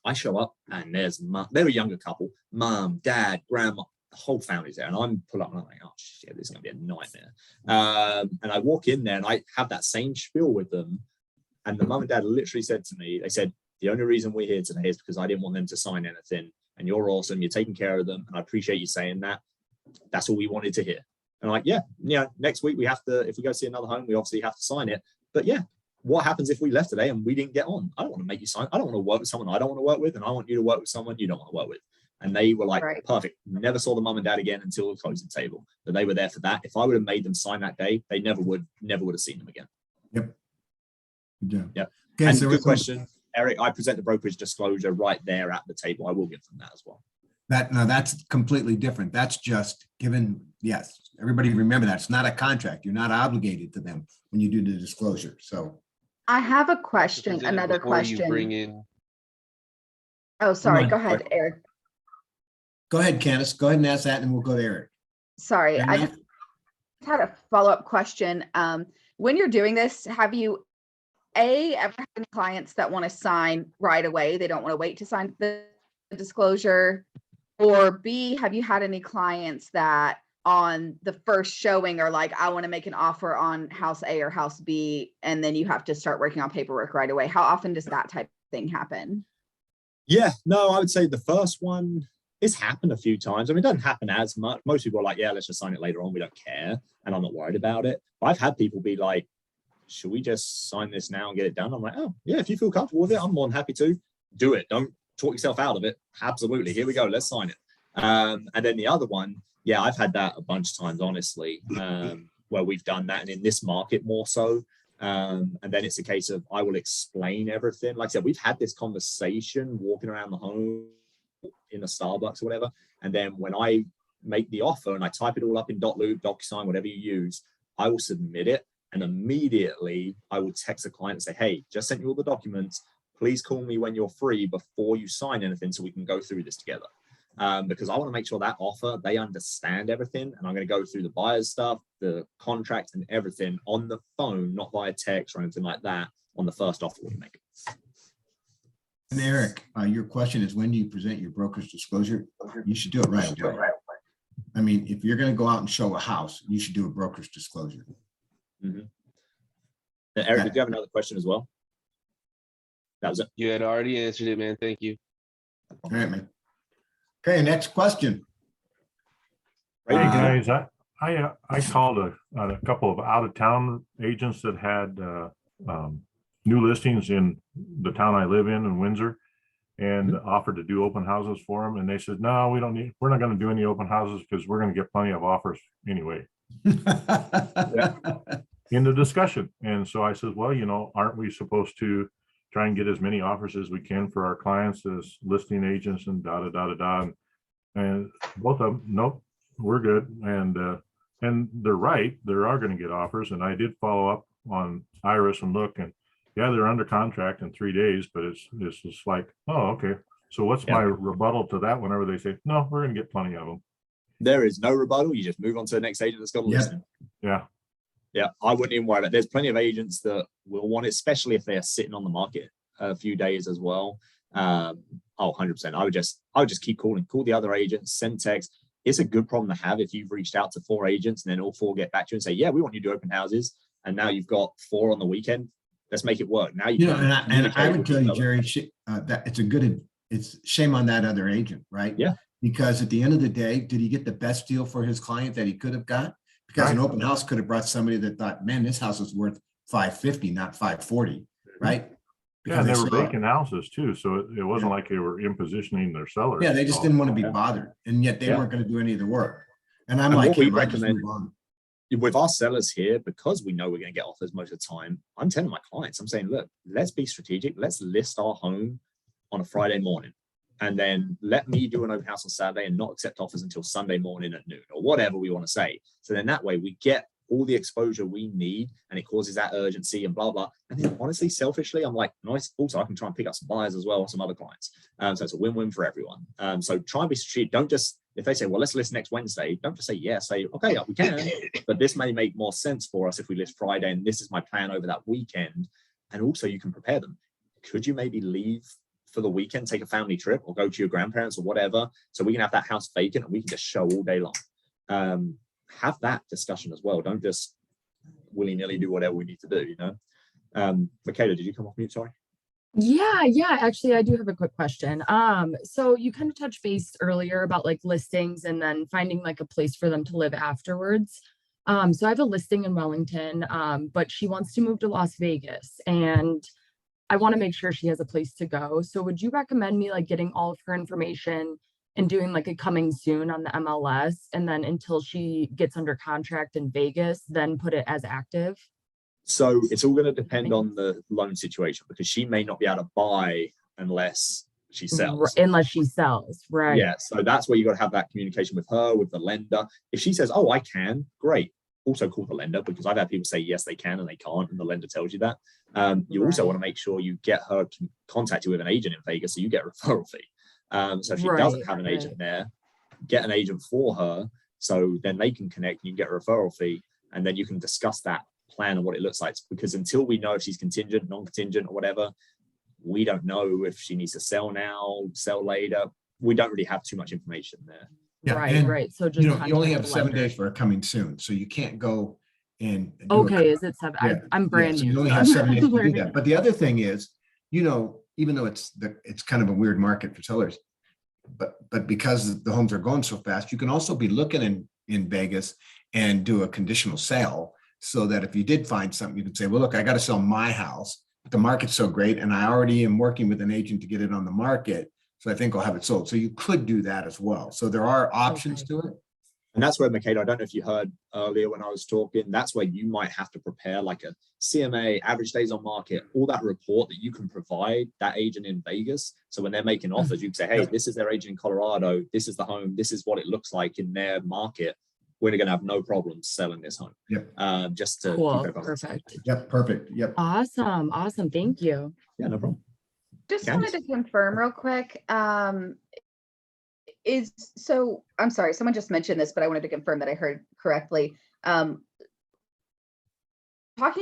I show up and there's mom, they're a younger couple, mom, dad, grandma, the whole family's there. And I'm pull up and I'm like, oh shit, this is gonna be a nightmare. And I walk in there and I have that same spiel with them. And the mum and dad literally said to me, they said, the only reason we're here today is because I didn't want them to sign anything. And you're awesome. You're taking care of them. And I appreciate you saying that. That's all we wanted to hear. And I'm like, yeah, next week we have to, if we go see another home, we obviously have to sign it. But yeah, what happens if we left today and we didn't get on? I don't want to make you sign. I don't want to work with someone I don't want to work with. And I want you to work with someone you don't want to work with. And they were like, Right. perfect. Never saw the mum and dad again until the closing table. But they were there for that. If I would have made them sign that day, they never would have seen them again. Yep. Good job. Yep. Okay, And so good question, Eric. I present the brokerage disclosure right there at the table. I will give them that as well. That's completely different. That's just given, yes, everybody remember that. It's not a contract. You're not obligated to them when you do the disclosure. So I have a question, Present it another before you bring question. in. Oh, sorry. on. Go ahead, Eric. go ahead, Candace. Go ahead and ask that and then we'll go to Eric. Sorry, Fair I enough? just had a follow-up question. When you're doing this, have you ever had any clients that want to sign right away? They don't want to wait to sign the disclosure? Or B, have you had any clients that on the first showing are like, I want to make an offer on house A or house B, and then you have to start working on paperwork right away? How often does that type of thing happen? Yeah, no, I would say the first one, it's happened a few times. I mean, it doesn't happen as much. Most people are like, yeah, let's just sign it later on. We don't care. And I'm not worried about it. But I've had people be like, should we just sign this now and get it done? I'm like, oh, yeah, if you feel comfortable with it, I'm more than happy to do it. Don't talk yourself out of it. Absolutely. Here we go. Let's sign it. And then the other one, yeah, I've had that a bunch of times, honestly, where we've done that. And in this market more so. And then it's a case of, I will explain everything. Like I said, we've had this conversation walking around the home in a Starbucks or whatever. And then when I make the offer and I type it all up in .loop, DocuSign, whatever you use, I will submit it. And immediately I will text the client and say, hey, just sent you all the documents. Please call me when you're free before you sign anything so we can go through this together. Because I want to make sure that offer, they understand everything. And I'm going to go through the buyer's stuff, the contract and everything on the phone, not via text or anything like that on the first offer we make. And Eric, your question is, when do you present your broker's disclosure? You should do it right away. I mean, if you're going to go out and show a house, you should do a broker's disclosure. Mm-hmm. Eric, did you have another question as well? That was it. You had already answered it, man. Thank you. All right, man. Okay, next question. Hey guys, I called a couple of out of town agents that had new listings in the town I live in Windsor, and offered to do open houses for them. And they said, no, we're not going to do any open houses because we're going to get plenty of offers anyway. in the discussion. And so I said, well, aren't we supposed to try and get as many offers as we can for our clients as listing agents and da da da da da. And both of them, nope, we're good. And they're right, they are going to get offers. And I did follow up on Iris and look, and yeah, they're under contract in 3 days, but it's just like, oh, okay. So what's my rebuttal to that whenever they say, no, we're going to get plenty of them? There is no rebuttal. You just move on to the next agent that's got a listing. Yeah. Yeah, I wouldn't even worry about it. There's plenty of agents that will want it, especially if they are sitting on the market a few days as well. 100%. I would just keep calling, call the other agents, send text. It's a good problem to have if you've reached out to 4 agents and then all 4 get back to you and say, yeah, we want you to do open houses. And now you've got 4 on the weekend. Let's make it work. Now and I would tell you, Jerry, that it's shame on that other agent, right? Yeah. Because at the end of the day, did he get the best deal for his client that he could have got? Because an open house could have brought somebody that thought, man, this house is worth $550, not $540, right? Yeah, and they were vacant houses too, so it wasn't like they were impositioning their sellers. Yeah, they just didn't want to be bothered, and yet they weren't going to do any of the work. And I'm like, we I just recommend move on. With our sellers here, because we know we're going to get offers most of the time, I'm telling my clients, I'm saying, look, let's be strategic. Let's list our home on a Friday morning. And then let me do an open house on Saturday and not accept offers until Sunday morning at noon or whatever we want to say. So then that way we get all the exposure we need and it causes that urgency and blah, blah. And then honestly, selfishly, I'm like, nice. Also, I can try and pick up some buyers as well or some other clients. So it's a win-win for everyone. So try and be strategic. Don't just, if they say, well, let's list next Wednesday, don't just say, yeah, say, okay, we can, but this may make more sense for us if we list Friday and this is my plan over that weekend. And also you can prepare them. Could you maybe leave for the weekend, take a family trip or go to your grandparents or whatever, so we can have that house vacant and we can just show all day long. Have that discussion as well. Don't just willy-nilly do whatever we need to do, Michaela, did you come off mute? Sorry. Yeah, actually I do have a quick question. So you kind of touched base earlier about like listings and then finding like a place for them to live afterwards. So I have a listing in Wellington, but she wants to move to Las Vegas and I want to make sure she has a place to go. So would you recommend me like getting all of her information and doing like a coming soon on the MLS, and then until she gets under contract in Vegas, then put it as active? So it's all going to depend on the loan situation because she may not be able to buy unless she sells. Unless she sells, right? Yeah, so that's where you got to have that communication with her, with the lender. If she says, oh, I can, great. Also call the lender, because I've had people say yes they can and they can't, and the lender tells you that. You also want to make sure you get her contacted with an agent in Vegas so you get a referral fee. So if she doesn't have an agent there, get an agent for her so then they can connect and you get a referral fee, and then you can discuss that plan and what it looks like, because until we know if she's contingent, non-contingent or whatever, we don't know if she needs to sell now, sell later. We don't really have too much information there. Yeah, right. So just you only have 7 days for a coming soon, so you can't go and is it 7? Yeah. I'm brand new. You only have 7 days to do that. But the other thing is, even though it's kind of a weird market for sellers, but because the homes are going so fast, you can also be looking in Vegas and do a conditional sale, so that if you did find something, you could say, well, look, I got to sell my house, but the market's so great, and I already am working with an agent to get it on the market. So I think I'll have it sold. So you could do that as well. So there are options to it. And that's where, Michaela, I don't know if you heard earlier when I was talking, that's where you might have to prepare like a CMA, average days on market, all that report that you can provide that agent in Vegas. So when they're making offers, you can say, hey, this is their agent in Colorado. This is the home. This is what it looks like in their market. We're going to have no problems selling this home. Yep. Just to cool. keep Perfect. Yep. Perfect. Yep. Awesome. Thank you. Yeah, no problem. Just wanted to confirm real quick. I'm sorry, someone just mentioned this, but I wanted to confirm that I heard correctly. Talking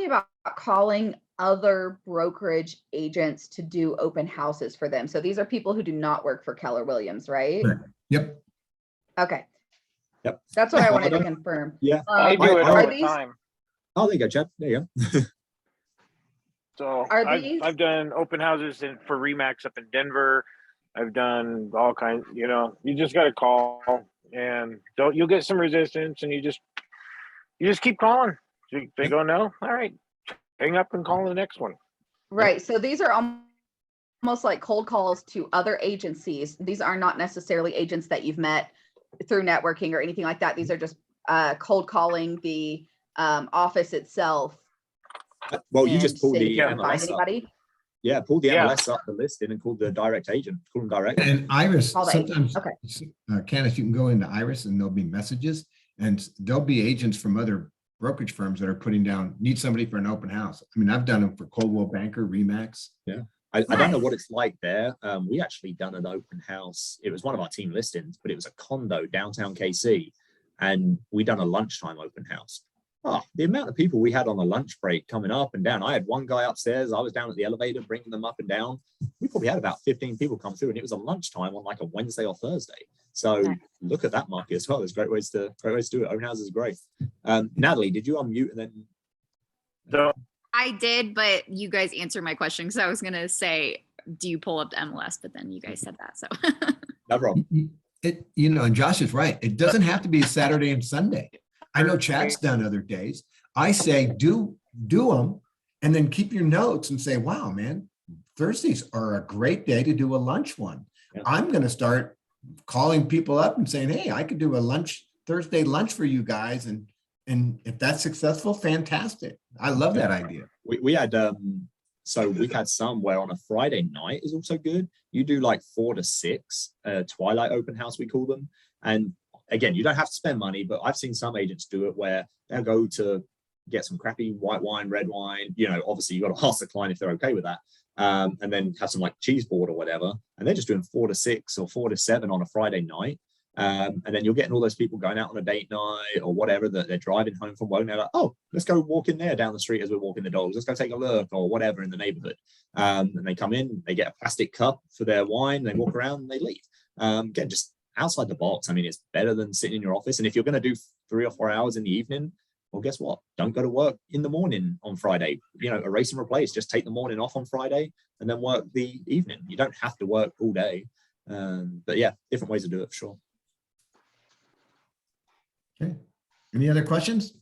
about calling other brokerage agents to do open houses for them. So these are people who do not work for Keller Williams, right? Yep. Okay. Yep. That's what I wanted to confirm. Yeah. I do it all the time. Oh, there you go, Chad. There you go. So Are I've done open houses for Remax up in Denver. I've done all kinds, you just got to call, and you'll get some resistance, and you just keep calling. They go, no, all right, hang up and call the next one. Right. So these are almost like cold calls to other agencies. These are not necessarily agents that you've met through networking or anything like that. These are just cold calling the office itself. Well, you and just pulled seeing the if you can find MLS up. anybody? Yeah, pull the Yeah. MLS up the listing and call the direct agent. Call them direct. And Iris, Call the agent. sometimes, Okay. Candace, you can go into Iris and there'll be messages and there'll be agents from other brokerage firms that are putting down, need somebody for an open house. I mean, I've done them for Coldwell Banker, Remax. Yeah. I don't know Nice. what it's like there. We actually done an open house. It was one of our team listings, but it was a condo downtown KC. And we done a lunchtime open house. Oh, the amount of people we had on a lunch break coming up and down. I had one guy upstairs. I was down at the elevator, bringing them up and down. We probably had about 15 people come through, and it was a lunchtime on like a Wednesday or Thursday. So Nice. look at that market as well. There's great ways to do it. Open houses is great. Natalie, did you unmute and then? So I did, but you guys answered my question because I was gonna say, do you pull up the MLS? But then you guys said that, so. No problem. And Josh is right. It doesn't have to be Saturday and Sunday. I know Chad's done other days. I say, do them and then keep your notes and say, wow, man, Thursdays are a great day to do a lunch one. Yeah. I'm going to start calling people up and saying, hey, I could do a Thursday lunch for you guys. And if that's successful, fantastic. I love that idea. We had so we've had some where on a Friday night is also good. You do like 4 to 6 twilight open house, we call them. And again, you don't have to spend money, but I've seen some agents do it where they'll go to get some crappy white wine, red wine. Obviously you got to ask the client if they're okay with that. And then have some like cheese board or whatever. And they're just doing 4 to 6 or 4 to 7 on a Friday night. And then you're getting all those people going out on a date night or whatever, that they're driving home from work. And they're like, oh, let's go walk in there down the street as we're walking the dogs. Let's go take a look or whatever in the neighborhood. And they come in, they get a plastic cup for their wine, they walk around and they leave. Again, just outside the box. I mean, it's better than sitting in your office. And if you're going to do 3 or 4 hours in the evening, well, guess what? Don't go to work in the morning on Friday. Erase and replace. Just take the morning off on Friday and then work the evening. You don't have to work all day. But yeah, different ways to do it for sure. Okay. Any other questions?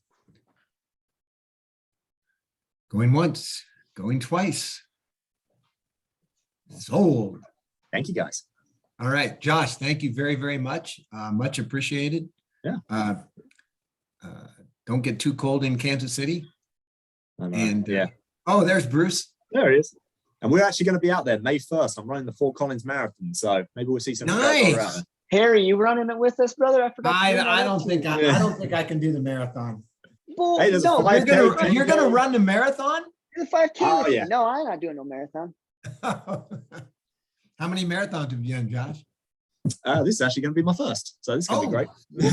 Going once, going twice. Sold. Thank you, guys. All right, Josh, thank you very, very much. Much appreciated. Yeah. Don't get too cold in Kansas City. And yeah. Oh, there's Bruce. There it is. And we're actually going to be out there May 1st. I'm running the Fort Collins Marathon. So maybe we'll see some. Nice. Harry, you running it with us, brother? I forgot. I don't think I can do the marathon. Well, Hey, there's a no, 5K, You're gonna run the marathon? the 5K. Oh, with me. yeah. No, I'm not doing no marathon. How many marathons have you done, Josh? This is actually going to be my first. So this is going to be great.